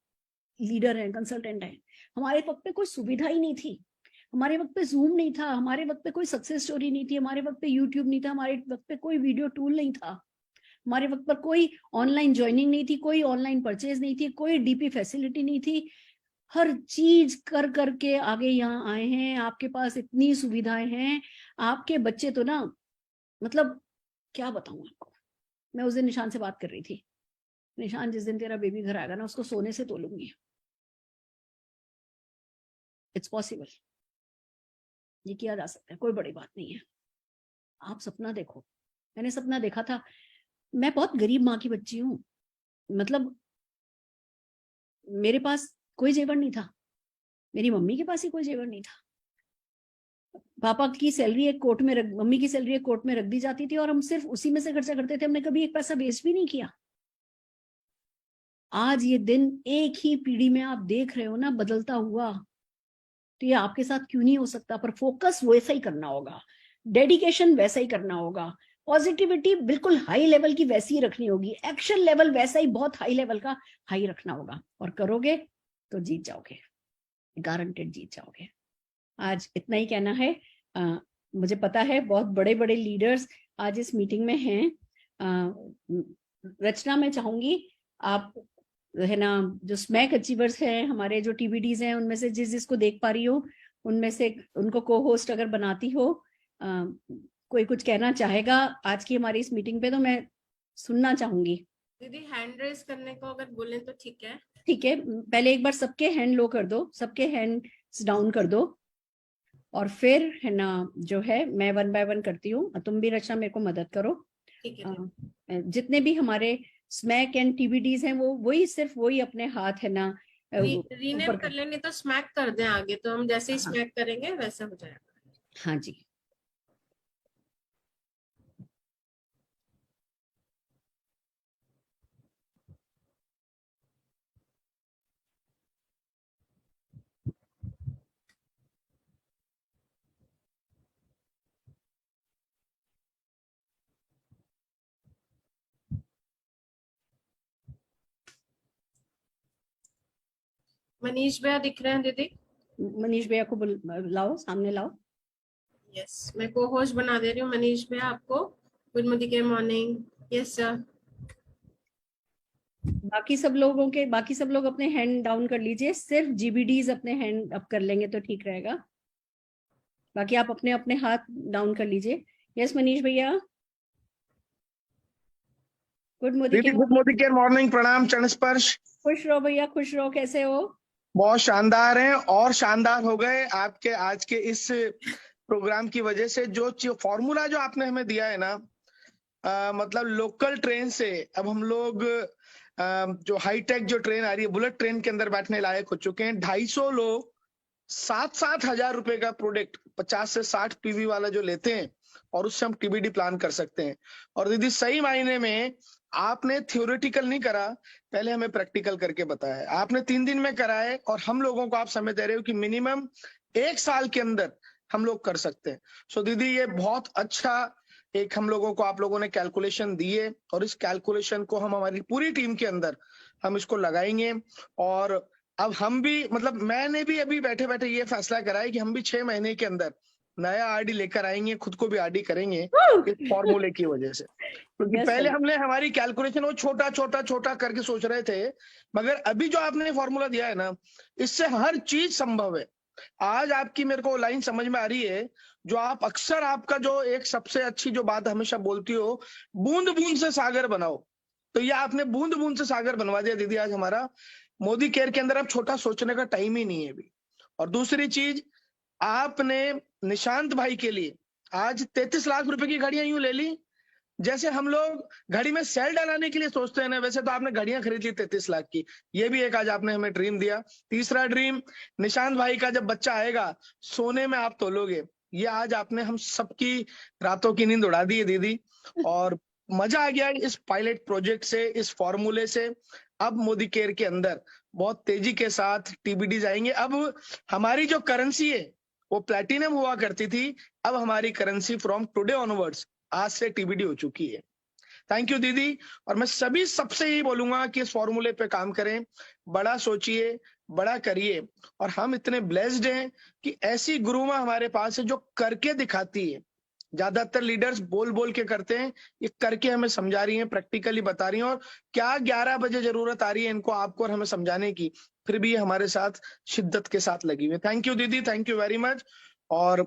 लीडर हैं, कंसल्टेंट हैं। हमारे वक्त पे कोई सुविधा ही नहीं थी, हमारे वक्त पे जूम नहीं था, हमारे वक्त पे कोई सक्सेस स्टोरी नहीं थी, हमारे वक्त पे यूट्यूब नहीं था, हमारे वक्त पे कोई वीडियो टूल नहीं था, हमारे वक्त पर कोई ऑनलाइन ज्वाइनिंग नहीं थी, कोई ऑनलाइन परचेज नहीं थी, कोई डीपी फैसिलिटी नहीं थी। हर चीज कर करके आगे यहाँ आए हैं, आपके पास इतनी सुविधाएं हैं। आपके बच्चे तो ना, मतलब क्या बताऊं आपको। मैं उस दिन निशान से बात कर रही थी, निशान जिस दिन तेरा बेबी घर आएगा ना, उसको सोने से तोलूंगी। इट्स पॉसिबल, ये किया जा सकता है, कोई बड़ी बात नहीं है। आप सपना देखो। मैंने सपना देखा था, मैं बहुत गरीब माँ की बच्ची हूँ, मतलब मेरे पास कोई जेवर नहीं था, मेरी मम्मी के पास ही कोई जेवर नहीं था। पापा की सैलरी एक कोट में रख, मम्मी की सैलरी एक कोट में रख दी जाती थी और हम सिर्फ उसी में से खर्चा करते थे, हमने कभी एक पैसा वेस्ट भी नहीं किया। आज ये दिन एक ही पीढ़ी में आप देख रहे हो ना बदलता हुआ, तो ये आपके साथ क्यों नहीं हो सकता। पर फोकस वैसा ही करना होगा, डेडिकेशन वैसा ही करना होगा, पॉजिटिविटी बिल्कुल हाई लेवल की वैसी ही रखनी होगी, एक्शन लेवल वैसा ही बहुत हाई लेवल का हाई रखना होगा, और करोगे तो जीत जाओगे, गारंटेड जीत जाओगे। आज इतना ही कहना है। मुझे पता है बहुत बड़े बड़े लीडर्स आज इस मीटिंग में हैं। रचना, मैं चाहूंगी आप है ना, जो स्मैक अचीवर्स हैं हमारे, जो टीबीडीज हैं, उनमें से जिसको देख पा रही हो, उनमें से उनको को होस्ट अगर बनाती हो, कोई कुछ कहना चाहेगा आज की हमारी इस मीटिंग पे, तो मैं सुनना चाहूंगी। दीदी हैंड रेज करने को अगर बोले तो ठीक है। ठीक है, पहले एक बार सबके हैंड लो कर दो, सबके हैंड डाउन कर दो, और फिर है ना जो है मैं 1 बाय 1 करती हूँ, तुम भी रचना मेरे को मदद करो। ठीक है। जितने भी हमारे स्मैक एंड टीबीडीज हैं वो वही सिर्फ वही अपने हाथ है ना रीनेम ऊपर कर लेने तो स्मैक कर दें आगे, तो हम जैसे ही हाँ स्मैक करेंगे वैसा हो जाएगा। हाँ जी। मनीष भैया दिख रहे हैं दीदी? मनीष भैया को लाओ, सामने लाओ। यस, मैं को होस्ट बना दे रही हूँ मनीष भैया आपको। Good morning. Yes sir. बाकी सब लोग अपने हैंड डाउन कर लीजिए, सिर्फ जीबीडीज अपने हैंड अप कर लेंगे तो ठीक रहेगा। बाकी आप अपने अपने हाथ डाउन कर लीजिए। यस मनीष भैया। गुड मोदी केयर मॉर्निंग, प्रणाम, चरण स्पर्श। खुश रहो भैया, खुश रहो, कैसे हो? बहुत शानदार हैं और शानदार हो गए आपके आज के इस प्रोग्राम की वजह से। जो फॉर्मूला जो आपने हमें दिया है ना, मतलब लोकल ट्रेन से अब हम लोग जो हाईटेक जो ट्रेन आ रही है, बुलेट ट्रेन के अंदर बैठने लायक हो चुके हैं। 250 लोग 7-7 हजार रुपए का प्रोडक्ट 50 से 60 पीवी वाला जो लेते हैं, और उससे हम टीबीडी प्लान कर सकते हैं। और दीदी सही मायने में आपने थ्योरेटिकल नहीं करा, पहले हमें प्रैक्टिकल करके बताया। आपने 3 दिन में कराए और हम लोगों को आप समय दे रहे हो कि मिनिमम 1 साल के अंदर हम लोग कर सकते हैं। सो दीदी ये बहुत अच्छा एक हम लोगों को आप लोगों ने कैलकुलेशन दिए, और इस कैलकुलेशन को हम हमारी पूरी टीम के अंदर हम इसको लगाएंगे। और अब हम भी, मतलब मैंने भी अभी बैठे बैठे ये फैसला करा है कि हम भी 6 महीने के अंदर नया आरडी लेकर आएंगे, खुद को भी आरडी करेंगे इस फॉर्मूले की वजह से। क्योंकि पहले हमने हमारी कैलकुलेशन वो छोटा छोटा छोटा करके सोच रहे थे, मगर अभी जो आपने फॉर्मूला दिया है ना, इससे हर चीज संभव है। आज आपकी मेरे को लाइन समझ में आ रही है, जो आप अक्सर, आपका जो एक सबसे अच्छी जो बात हमेशा बोलती हो, बूंद बूंद से सागर बनाओ। तो ये आपने बूंद बूंद से सागर बनवा दिया दीदी आज हमारा। मोदी केयर के अंदर अब छोटा सोचने का टाइम ही नहीं है अभी। और दूसरी चीज, आपने निशांत भाई के लिए आज 33 लाख रुपए की घड़ियां यूं ले ली, जैसे हम लोग घड़ी में सेल डलाने के लिए सोचते हैं ना, वैसे तो आपने घड़ियां खरीद ली 33 लाख की। ये भी एक आज आपने हमें ड्रीम दिया। तीसरा ड्रीम, निशांत भाई का जब बच्चा आएगा सोने में आप तोलोगे। ये आज आपने हम सबकी रातों की नींद उड़ा दी है दीदी। और मजा आ गया इस पायलट प्रोजेक्ट से, इस फॉर्मूले से। अब मोदी केयर के अंदर बहुत तेजी के साथ टीबीडी जाएंगे। अब हमारी जो करेंसी है वो प्लैटिनम हुआ करती थी, अब हमारी करेंसी फ्रॉम टुडे ऑनवर्ड्स आज से टीबीडी हो चुकी है। थैंक यू दीदी। और मैं सभी सबसे यही बोलूंगा कि इस फॉर्मूले पे काम करें, बड़ा सोचिए, बड़ा करिए। और हम इतने ब्लेस्ड हैं कि ऐसी गुरुमा हमारे पास है जो करके दिखाती है। ज्यादातर लीडर्स बोल बोल के करते हैं, ये करके हमें समझा रही हैं, प्रैक्टिकली बता रही हैं। और क्या 11 बजे जरूरत आ रही है इनको, आपको और हमें समझाने की, फिर भी ये हमारे साथ शिद्दत के साथ लगी हुई। थैंक यू दीदी, थैंक यू वेरी मच। और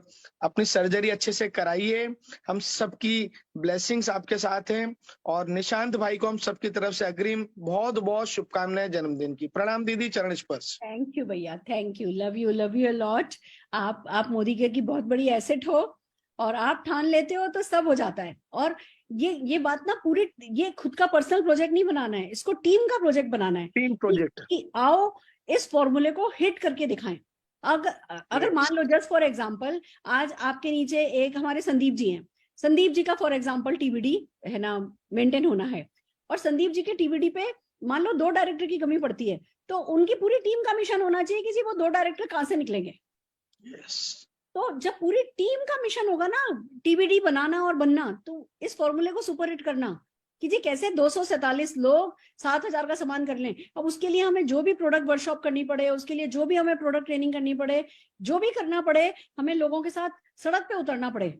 अपनी सर्जरी अच्छे से कराइए, हम सबकी ब्लेसिंग्स आपके साथ हैं। और निशांत भाई को हम सबकी तरफ से अग्रिम बहुत बहुत शुभकामनाएं जन्मदिन की। प्रणाम दीदी, चरण स्पर्श। थैंक यू भैया, thank you, love you a lot. आप मोदी केयर की बहुत बड़ी एसेट हो, और आप ठान लेते हो तो सब हो जाता है। और ये बात ना पूरी, ये खुद का पर्सनल प्रोजेक्ट नहीं बनाना है, इसको टीम का प्रोजेक्ट बनाना है। टीम प्रोजेक्ट कि आओ इस फॉर्मूले को हिट करके दिखाएं। अगर मान लो जस्ट फॉर एग्जांपल, आज आपके नीचे एक हमारे संदीप जी हैं, संदीप जी का फॉर एग्जांपल टीबीडी है ना मेंटेन होना है, और संदीप जी के टीबीडी पे मान लो 2 डायरेक्टर की कमी पड़ती है, तो उनकी पूरी टीम का मिशन होना चाहिए कि जी वो 2 डायरेक्टर कहाँ से निकलेंगे। तो जब पूरी टीम का मिशन होगा ना टीबीडी बनाना और बनना, तो इस फॉर्मूले को सुपर हिट करना कि जी कैसे 247 लोग 7,000 का सामान कर लें। अब उसके लिए हमें जो भी प्रोडक्ट वर्कशॉप करनी पड़े, उसके लिए जो भी हमें प्रोडक्ट ट्रेनिंग करनी पड़े, जो भी करना पड़े, हमें लोगों के साथ सड़क पे उतरना पड़े,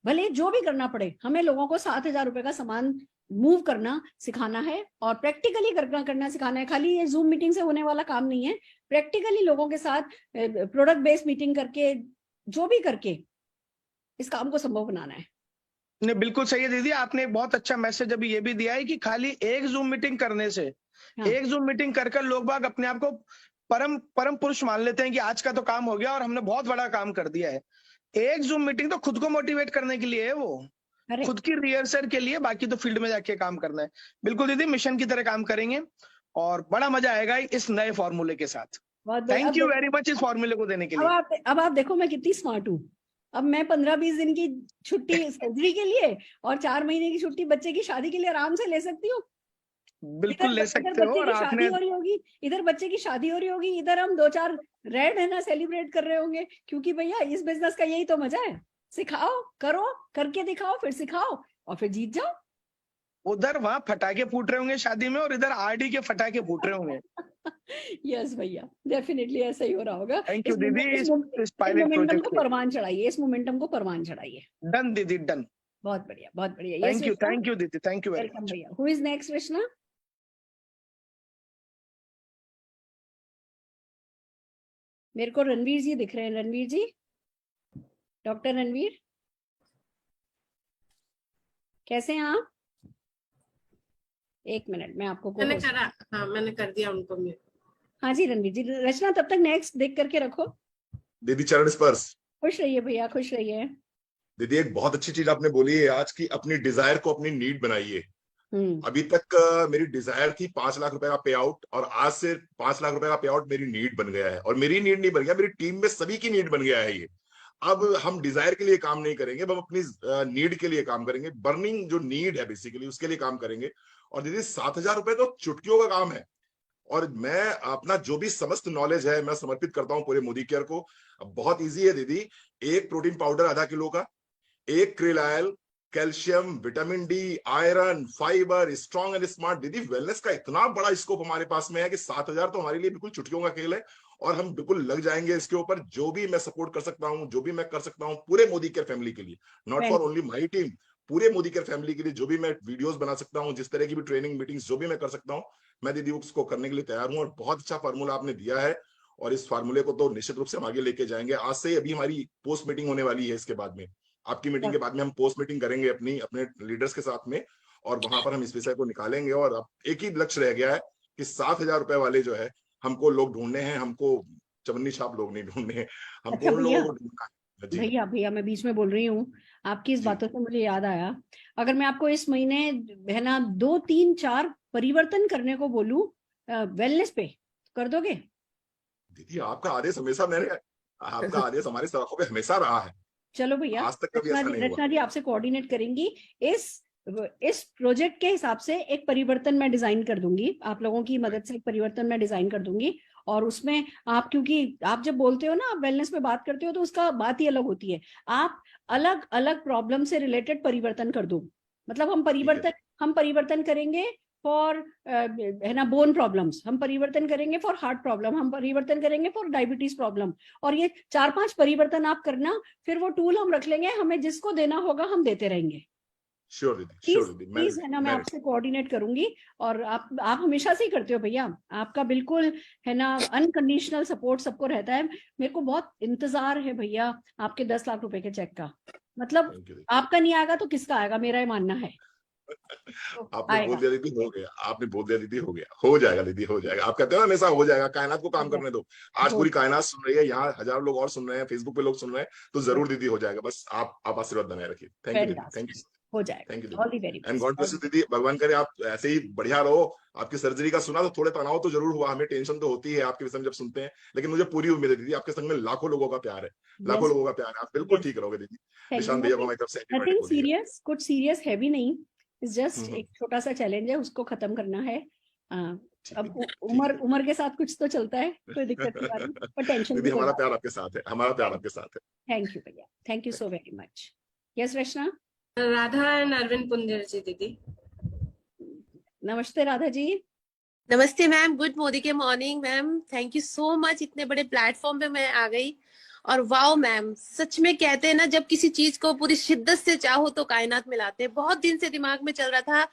भले जो भी करना पड़े, हमें लोगों को 7,000 रुपए का सामान मूव करना सिखाना है और प्रैक्टिकली करना सिखाना है। खाली ये जूम मीटिंग से होने वाला काम नहीं है, प्रैक्टिकली लोगों के साथ प्रोडक्ट बेस्ड मीटिंग करके, जो भी करके इस काम को संभव बनाना है। नहीं, बिल्कुल सही है दीदी, आपने एक बहुत अच्छा मैसेज अभी ये भी दिया है कि खाली एक जूम मीटिंग करने से, एक जूम मीटिंग कर लोग बाग अपने आप को परम पुरुष मान लेते हैं कि आज का तो काम हो गया और हमने बहुत बड़ा काम कर दिया है। एक जूम मीटिंग तो खुद को मोटिवेट करने के लिए है, वो खुद की रिहर्सल के लिए, बाकी तो फील्ड में जाके काम करना है। बिल्कुल दीदी, मिशन की तरह काम करेंगे और बड़ा मजा आएगा इस नए फॉर्मूले के साथ। थैंक यू वेरी मच इस फॉर्मूले को देने के लिए। अब आप देखो मैं कितनी स्मार्ट हूँ। अब मैं 15-20 दिन की छुट्टी सर्जरी के लिए और 4 महीने की छुट्टी बच्चे की शादी के लिए आराम से ले सकती हूँ। बिल्कुल ले सकते हो। और आपने हो रही होगी, इधर बच्चे की शादी हो रही होगी, इधर हम 2-4 रेड है ना सेलिब्रेट कर रहे होंगे, क्योंकि भैया इस बिजनेस का यही तो मजा है। सिखाओ, करो, करके दिखाओ, फिर सिखाओ और फिर जीत जाओ। उधर वहां फटाके फूट रहे होंगे शादी में और इधर आरडी के फटाके फूट रहे होंगे। यस भैया, डेफिनेटली ऐसा ही हो रहा होगा। थैंक यू दीदी, इस मोमेंटम को परवान चढ़ाइए, इस मोमेंटम को परवान चढ़ाइए। डन दीदी, डन। बहुत बढ़िया, बहुत बढ़िया। थैंक यू दीदी, थैंक यू वेरी मच भैया। Who is next Krishna? मेरे को रणवीर जी दिख रहे हैं। रणवीर जी, डॉक्टर रणवीर, कैसे हैं आप? एक मिनट, मैं आपको मैंने कर दिया उनको म्यूट। हाँ जी रणवीर जी। रचना तब तक नेक्स्ट देख करके रखो। दीदी चरण स्पर्श। खुश रहिए भैया, खुश रहिए। दीदी एक बहुत अच्छी चीज आपने बोली है आज की, अपनी डिजायर को अपनी नीड बनाइए। अभी तक मेरी डिजायर थी 5 लाख रुपए का पे आउट, और आज से 5 लाख रुपए का पे आउट मेरी नीड बन गया है। और मेरी नीड नहीं बन गया, मेरी टीम में सभी की नीड बन गया है ये। अब हम डिजायर के लिए काम नहीं करेंगे, हम अपनी नीड के लिए काम करेंगे। बर्निंग जो नीड है बेसिकली उसके लिए काम करेंगे। और दीदी 7,000 रुपए तो चुटकियों का काम है। और मैं अपना जो भी समस्त नॉलेज है मैं समर्पित करता हूं पूरे मोदी केयर को। बहुत इजी है दीदी, एक प्रोटीन पाउडर आधा किलो का, एक krill oil, calcium, vitamin D, iron, fibre, strong and smart. दीदी वेलनेस का इतना बड़ा स्कोप हमारे पास में है कि 7,000 तो हमारे लिए बिल्कुल चुटकियों का खेल है। और हम बिल्कुल लग जाएंगे इसके ऊपर। जो भी मैं सपोर्ट कर सकता हूँ, जो भी मैं कर सकता हूँ पूरे मोदी केयर फैमिली के लिए, not for only my team, पूरे मोदी केयर फैमिली के लिए जो भी मैं वीडियोस बना सकता हूँ, जिस तरह की भी ट्रेनिंग मीटिंग्स जो भी मैं कर सकता हूँ, मैं दीदी उसको करने के लिए तैयार हूँ। और बहुत अच्छा फार्मूला आपने दिया है और इस फार्मूले को तो निश्चित रूप से हम आगे लेके जाएंगे। आज से ही अभी हमारी पोस्ट मीटिंग होने वाली है, इसके बाद में आपकी मीटिंग के बाद में हम पोस्ट मीटिंग करेंगे अपने लीडर्स के साथ में, और वहां पर हम इस विषय को निकालेंगे। और अब एक ही लक्ष्य रह गया है कि 7,000 रुपए वाले जो है हमको लोग ढूंढने हैं, हमको चवन्नी छाप लोग नहीं ढूंढने हैं, हमको उन लोगों को ढूंढना है। भैया मैं बीच में बोल रही हूँ, आपकी इस बातों से मुझे याद आया, अगर मैं आपको इस महीने है ना 2, 3, 4 परिवर्तन करने को बोलूं वेलनेस पे, कर दोगे? दीदी आपका आदेश हमेशा आपका आदेश हमारे सड़कों पे हमेशा रहा है। चलो भैया, आज तक कभी ऐसा नहीं हुआ। रचना जी आपसे कोऑर्डिनेट करेंगी। इस प्रोजेक्ट के हिसाब से एक परिवर्तन मैं डिजाइन कर दूंगी, आप लोगों की मदद से एक परिवर्तन मैं डिजाइन कर दूंगी। और उसमें आप, क्योंकि आप जब बोलते हो ना, आप वेलनेस पे बात करते हो, तो उसका बात ही अलग होती है। आप अलग अलग प्रॉब्लम से रिलेटेड परिवर्तन कर दो। मतलब हम परिवर्तन करेंगे फॉर है ना बोन प्रॉब्लम्स, हम परिवर्तन करेंगे फॉर हार्ट प्रॉब्लम, हम परिवर्तन करेंगे फॉर डायबिटीज प्रॉब्लम। और ये 4-5 परिवर्तन आप करना, फिर वो टूल हम रख लेंगे, हमें जिसको देना होगा हम देते रहेंगे। श्योर दीदी, श्योर दीदी, प्लीज है ना, मैं आपसे कोऑर्डिनेट करूंगी। और आप हमेशा से ही करते हो भैया, आपका बिल्कुल है ना अनकंडीशनल सपोर्ट सबको रहता है। मेरे को बहुत इंतजार है भैया आपके 10 लाख रुपए के चेक का, मतलब आपका नहीं आएगा तो किसका आएगा, मेरा ये मानना है। आपने बोल दिया दीदी, हो गया, आपने बोल दिया दीदी, हो गया, हो जाएगा दीदी, हो जाएगा। आप कहते हो ना हमेशा हो जाएगा, कायनात को काम करने दो। आज पूरी कायनात सुन रही है, यहाँ हजारों लोग और सुन रहे हैं, फेसबुक पे लोग सुन रहे हैं, तो जरूर दीदी हो जाएगा। बस आप आशीर्वाद बनाए रखिए। थैंक यू दीदी, थैंक यू, हो जाएगा। Thank you all the very best and God bless you दीदी। भगवान करे आप ऐसे ही बढ़िया रहो। आपकी सर्जरी का सुना तो थोड़े तनाव तो जरूर हुआ, हमें टेंशन तो होती है आपके विषय में जब सुनते हैं, लेकिन मुझे पूरी उम्मीद है दीदी आपके संग में लाखों लोगों का प्यार है, लाखों लोगों का प्यार है। आप बिल्कुल ठीक रहोगे दीदी। निशांत भैया को हमारी तरफ से नथिंग सीरियस, कुछ सीरियस है भी नहीं, जस्ट एक छोटा सा चैलेंज है, उसको खत्म करना है। अब उम्र के साथ कुछ तो चलता है, कोई दिक्कत की बात नहीं, पर टेंशन दीदी हमारा प्यार आपके साथ है, हमारा प्यार आपके साथ है। थैंक यू भैया, thank you so very much. Yes Rachna. Radha and Arvind Punjar ji दीदी। नमस्ते राधा जी। नमस्ते मैम, गुड मोदी के morning ma'am, thank you so much. इतने बड़े प्लेटफॉर्म पे मैं आ गई और वाओ मैम, सच में कहते हैं ना जब किसी चीज को पूरी शिद्दत से चाहो तो कायनात मिलाते हैं। बहुत दिन से दिमाग में चल रहा था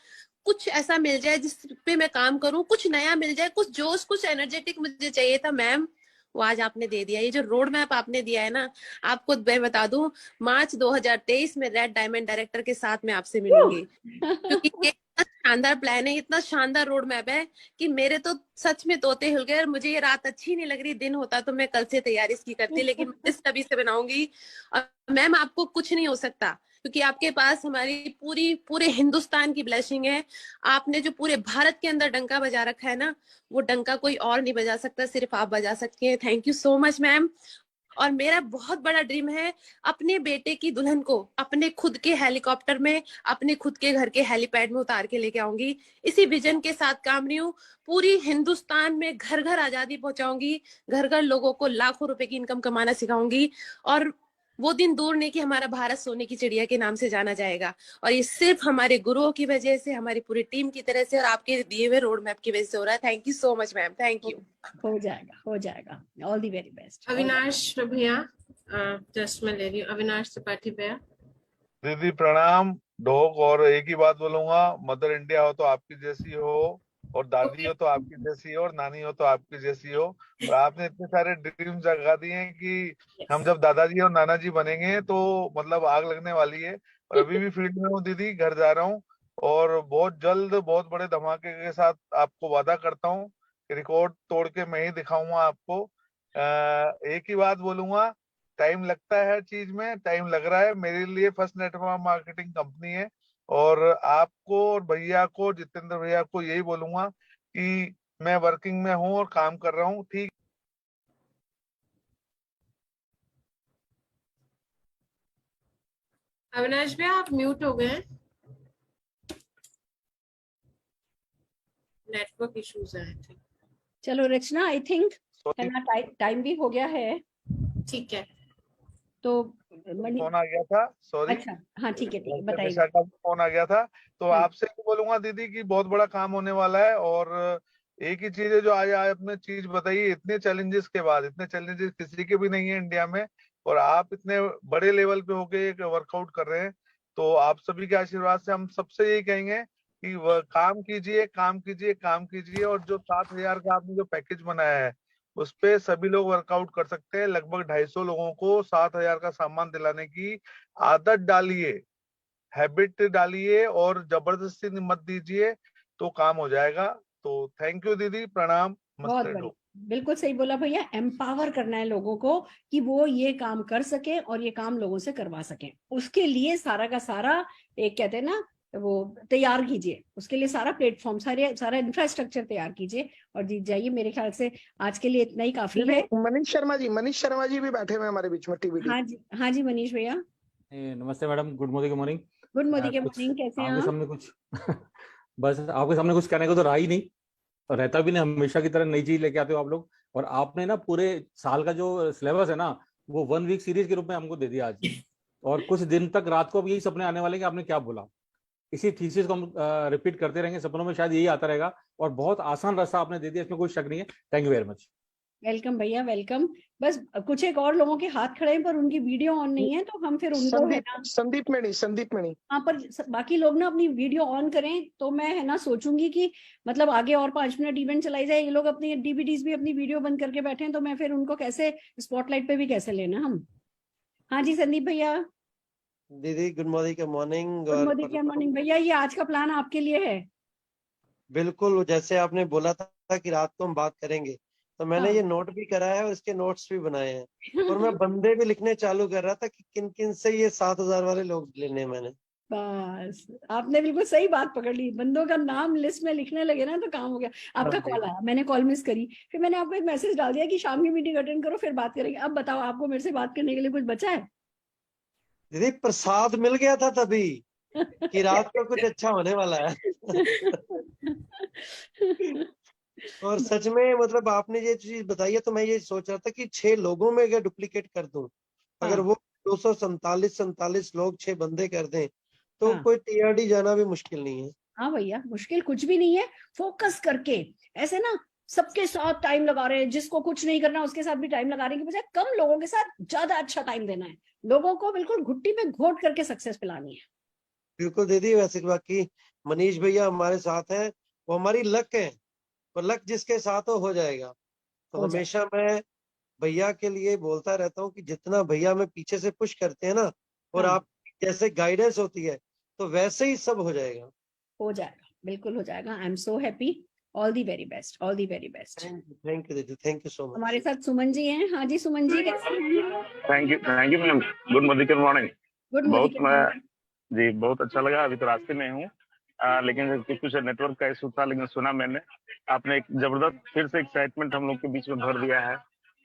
कुछ ऐसा मिल जाए जिस पे मैं काम करूं, कुछ नया मिल जाए, कुछ जोश, कुछ एनर्जेटिक मुझे चाहिए था मैम, वो आज आपने दे दिया। ये जो रोड मैप आपने दिया है ना, आपको मैं बता दूं, मार्च 2023 में रेड डायमंड डायरेक्टर के साथ मैं आपसे मिलूंगी, क्योंकि ये इतना शानदार प्लान है, इतना शानदार रोड मैप है कि मेरे तो सच में तोते हिल गए। मुझे ये रात अच्छी नहीं लग रही, दिन होता तो मैं कल से तैयारी इसकी करती, लेकिन इस तभी से बनाऊंगी। और मैम आपको कुछ नहीं हो सकता, क्योंकि आपके पास हमारी पूरे हिंदुस्तान की ब्लेसिंग है। आपने जो पूरे भारत के अंदर डंका बजा रखा है ना, वो डंका कोई और नहीं बजा सकता, सिर्फ आप बजा सकती हैं। Thank you so much ma'am. और मेरा बहुत बड़ा ड्रीम है अपने बेटे की दुल्हन को अपने खुद के हेलीकॉप्टर में, अपने खुद के घर के हेलीपैड में उतार के लेके आऊंगी। इसी विजन के साथ काम रही हूँ। पूरी हिंदुस्तान में घर घर आजादी पहुंचाऊंगी, घर घर लोगों को लाखों रुपए की इनकम कमाना सिखाऊंगी। और वो दिन दूर नहीं कि हमारा भारत सोने की चिड़िया के नाम से जाना जाएगा। और ये सिर्फ हमारे गुरुओं की वजह से, हमारी पूरी टीम की तरह से और आपके दिए हुए रोड मैप की वजह से हो रहा है। Thank you so much ma'am, thank you. हो जाएगा, हो जाएगा, all the very best. Avinash भैया, जस्ट मैं ले रही हूँ, अविनाश त्रिपाठी भैया। दीदी प्रणाम, डॉग। और एक ही बात बोलूंगा, मदर इंडिया हो तो आपकी जैसी हो, और दादी हो तो आपकी जैसी हो, और नानी हो तो आपकी जैसी हो। और आपने इतने सारे ड्रीम जगा दिए हैं कि हम जब दादाजी और नाना जी बनेंगे तो मतलब आग लगने वाली है। और अभी भी फील्ड में हूँ दीदी, घर जा रहा हूँ, और बहुत जल्द बहुत बड़े धमाके के साथ आपको वादा करता हूँ कि रिकॉर्ड तोड़ के मैं ही दिखाऊंगा आपको। एक ही बात बोलूंगा, टाइम लगता है हर चीज में, टाइम लग रहा है। मेरे लिए फर्स्ट नेटवर्क मार्केटिंग कंपनी है, और आपको और भैया को, जितेंद्र भैया को यही बोलूंगा कि मैं वर्किंग में हूँ और काम कर रहा हूँ। ठीक, अविनाश भैया आप म्यूट हो गए, नेटवर्क इश्यूज है। चलो रचना, आई थिंक है ना टाइम भी हो गया है, ठीक है। तो फोन आ गया था, सॉरी। अच्छा हाँ ठीक है, बताइए। निशा का फोन आ गया था, तो आपसे भी बोलूंगा दीदी कि बहुत बड़ा काम होने वाला है। और एक ही चीज है जो आज आपने चीज बताई, इतने चैलेंजेस के बाद, इतने चैलेंजेस किसी के भी नहीं है इंडिया में, और आप इतने बड़े लेवल पे होके एक वर्कआउट कर रहे हैं, तो आप सभी के आशीर्वाद से हम सबसे यही कहेंगे कि वह काम कीजिए, काम कीजिए, काम कीजिए। और जो 7,000 का आपने जो पैकेज बनाया है, उस पे सभी लोग वर्कआउट कर सकते हैं। लगभग 250 लोगों को 7,000 का सामान दिलाने की आदत डालिए, हैबिट डालिए, और जबरदस्ती मत दीजिए, तो काम हो जाएगा। तो थैंक यू दीदी, प्रणाम, बहुत मस्ते। बढ़िया, बिल्कुल सही बोला भैया। एम्पावर करना है लोगों को कि वो ये काम कर सके और ये काम लोगों से करवा सके। उसके लिए सारा का सारा एक कहते हैं ना वो तैयार कीजिए, उसके लिए सारा प्लेटफॉर्म, सारा इंफ्रास्ट्रक्चर तैयार कीजिए और जीत जाइए। मेरे ख्याल से आज के लिए इतना ही काफी है। मनीष शर्मा जी भी बैठे हुए हमारे बीच में टीवी। हाँ जी मनीष भैया। नमस्ते madam, good morning. Good morning के मॉर्निंग, कैसे हैं आप? सामने कुछ बस आपके सामने कुछ कहने को तो रहा ही नहीं, और रहता भी नहीं। हमेशा की तरह नई चीज लेके आते हो आप लोग, और आपने ना पूरे साल का जो सिलेबस है ना, वो 1 वीक सीरीज के रूप में हमको दे दिया आज। और कुछ दिन तक रात को अब यही सपने आने वाले कि आपने क्या बोला। इसी थीसिस को हम रिपीट करते रहेंगे, सपनों में शायद यही आता रहेगा। और बहुत आसान रास्ता आपने दे दिया, इसमें कोई शक नहीं है। Thank you very much. Welcome भैया, वेलकम। बस कुछ एक और लोगों के हाथ खड़े हैं पर उनकी वीडियो ऑन नहीं है, तो हम फिर उनको है ना, संदीप मणि हाँ, पर बाकी लोग ना अपनी वीडियो ऑन करें तो मैं है ना सोचूंगी कि मतलब आगे और 5 मिनट इवेंट चलाई जाए। ये लोग अपनी डीवीडीज भी अपनी वीडियो बंद करके बैठे हैं, तो मैं फिर उनको कैसे स्पॉटलाइट पे भी कैसे लेना हम। हाँ जी संदीप भैया। दीदी गुड मॉर्निंग गुड मॉर्निंग भैया। ये आज का प्लान आपके लिए है। बिल्कुल, जैसे आपने बोला था कि रात को हम बात करेंगे, तो मैंने हाँ। ये नोट भी करा है और इसके नोट्स भी बनाए हैं और मैं बंदे भी लिखने चालू कर रहा था कि किन किन से ये 7,000 वाले लोग लेने हैं मैंने। बस आपने बिल्कुल सही बात पकड़ ली। बंदों का नाम लिस्ट में लिखने लगे ना तो काम हो गया। आपका कॉल आया, मैंने कॉल मिस करी, फिर मैंने आपको एक मैसेज डाल दिया कि शाम की मीटिंग अटेंड करो, फिर बात करेंगे। अब बताओ आपको मेरे से बात करने के लिए कुछ बचा है? दीदी प्रसाद मिल गया था तभी कि रात को कुछ अच्छा होने वाला है। और सच में मतलब आपने ये चीज बताई है तो मैं ये सोच रहा था कि 6 लोगों में अगर डुप्लीकेट कर दूं, अगर वो 247 लोग 6 बंदे कर दें तो कोई टीआरडी जाना भी मुश्किल नहीं है। हाँ भैया, मुश्किल कुछ भी नहीं है। फोकस करके ऐसे ना सबके साथ टाइम लगा रहे हैं, जिसको कुछ नहीं करना उसके साथ भी टाइम लगा रहे हैं, कि बजाय कम लोगों के साथ ज्यादा अच्छा टाइम देना है। लोगों को बिल्कुल घुट्टी पे घोट करके सक्सेस पिलानी है। बिल्कुल दीदी, वैसे बाकी मनीष भैया हमारे साथ हैं, वो हमारी लक है, और लक जिसके साथ हो जाएगा। तो हमेशा मैं भैया के लिए बोलता रहता हूँ कि जितना भैया में पीछे से पुश करते हैं ना, और आप जैसे गाइडेंस होती है, तो वैसे ही सब हो जाएगा। हो जाएगा, बिल्कुल हो जाएगा। I am so happy. All the very best, all the very best. Thank you दीदी, थैंक यू सो मच। हमारे साथ सुमन जी हैं। हाँ जी सुमन जी, कैसे हैं? Thank you ma'am. Good morning. Good बहुत मॉर्निंग जी बहुत अच्छा लगा। अभी तो रास्ते में हूँ, लेकिन कुछ नेटवर्क का इशू था, लेकिन सुना मैंने आपने एक जबरदस्त फिर से एक्साइटमेंट हम लोग के बीच में भर दिया है।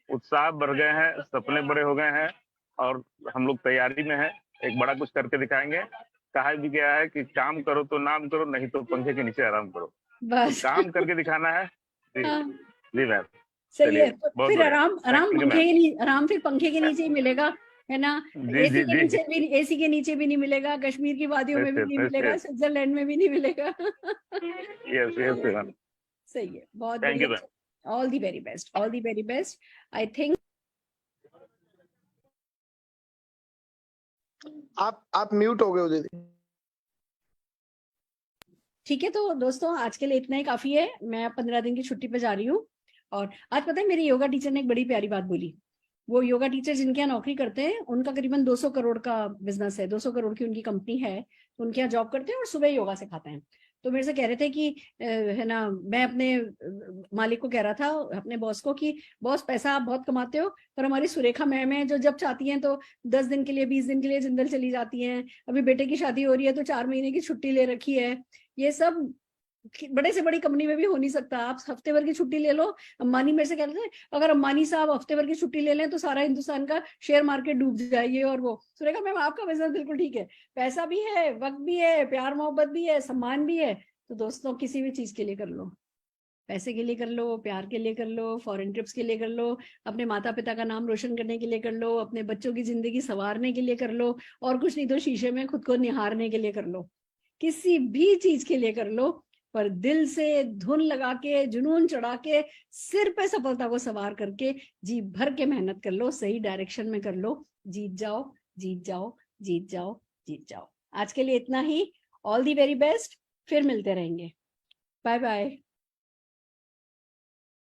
उत्साह बढ़ गए हैं, सपने बड़े हो गए हैं और हम लोग तैयारी में हैं। एक बड़ा कुछ करके दिखाएंगे। कहा भी गया है कि काम करो तो नाम करो, नहीं तो पंखे के नीचे आराम करो। बस तो काम करके दिखाना है। जी मैम, सही है। फिर आराम फिर पंखे के नीचे ही मिलेगा, है ना। एसी के नीचे भी नहीं मिलेगा, कश्मीर की वादियों में भी नहीं मिलेगा, स्विट्जरलैंड में भी नहीं मिलेगा। यस मैम, सही है, बहुत thank you. All the very best, all the very best. I think आप म्यूट हो गए हो दीदी। ठीक है, तो दोस्तों आज के लिए इतना ही काफी है। मैं 15 दिन की छुट्टी पे जा रही हूँ। और आज पता है मेरी योगा टीचर ने एक बड़ी प्यारी बात बोली। वो योगा टीचर जिनके यहाँ नौकरी करते हैं, उनका करीबन 200 करोड़ का बिजनेस है, 200 करोड़ की उनकी कंपनी है। उनके यहाँ जॉब करते हैं और सुबह योगा सिखाते हैं। तो मेरे से कह रहे थे कि है ना, मैं अपने मालिक को कह रहा था, अपने बॉस को, कि बॉस पैसा आप बहुत कमाते हो, पर हमारी सुरेखा मैम है जो जब चाहती हैं तो 10 दिन के लिए 20 दिन के लिए जिंदल चली जाती हैं। अभी बेटे की शादी हो रही है तो 4 महीने की छुट्टी ले रखी है। ये सब बड़े से बड़ी कंपनी में भी हो नहीं सकता। आप हफ्ते भर की छुट्टी ले लो। अंबानी मेरे से कह रहे थे, अगर अंबानी साहब हफ्ते भर की छुट्टी ले लें तो सारा हिंदुस्तान का शेयर मार्केट डूब जाएगी। और वो सुरेखा मैम, आपका बिजनेस बिल्कुल ठीक है, पैसा भी है, वक्त भी है, प्यार मोहब्बत भी है, सम्मान भी है। तो दोस्तों किसी भी चीज के लिए कर लो, पैसे के लिए कर लो, प्यार के लिए कर लो, फॉरेन ट्रिप्स के लिए कर लो, अपने माता पिता का नाम रोशन करने के लिए कर लो, अपने बच्चों की जिंदगी संवारने के लिए कर लो, और कुछ नहीं तो शीशे में खुद को निहारने के लिए कर लो। किसी भी चीज के लिए कर लो, पर दिल से धुन लगा के, जुनून चढ़ा के, सिर पे सफलता को सवार करके जी भर के मेहनत कर लो, सही डायरेक्शन में कर लो। जीत जाओ, जीत जाओ, जीत जाओ, जीत जाओ। आज के लिए इतना ही। All the very best. फिर मिलते रहेंगे। Bye bye.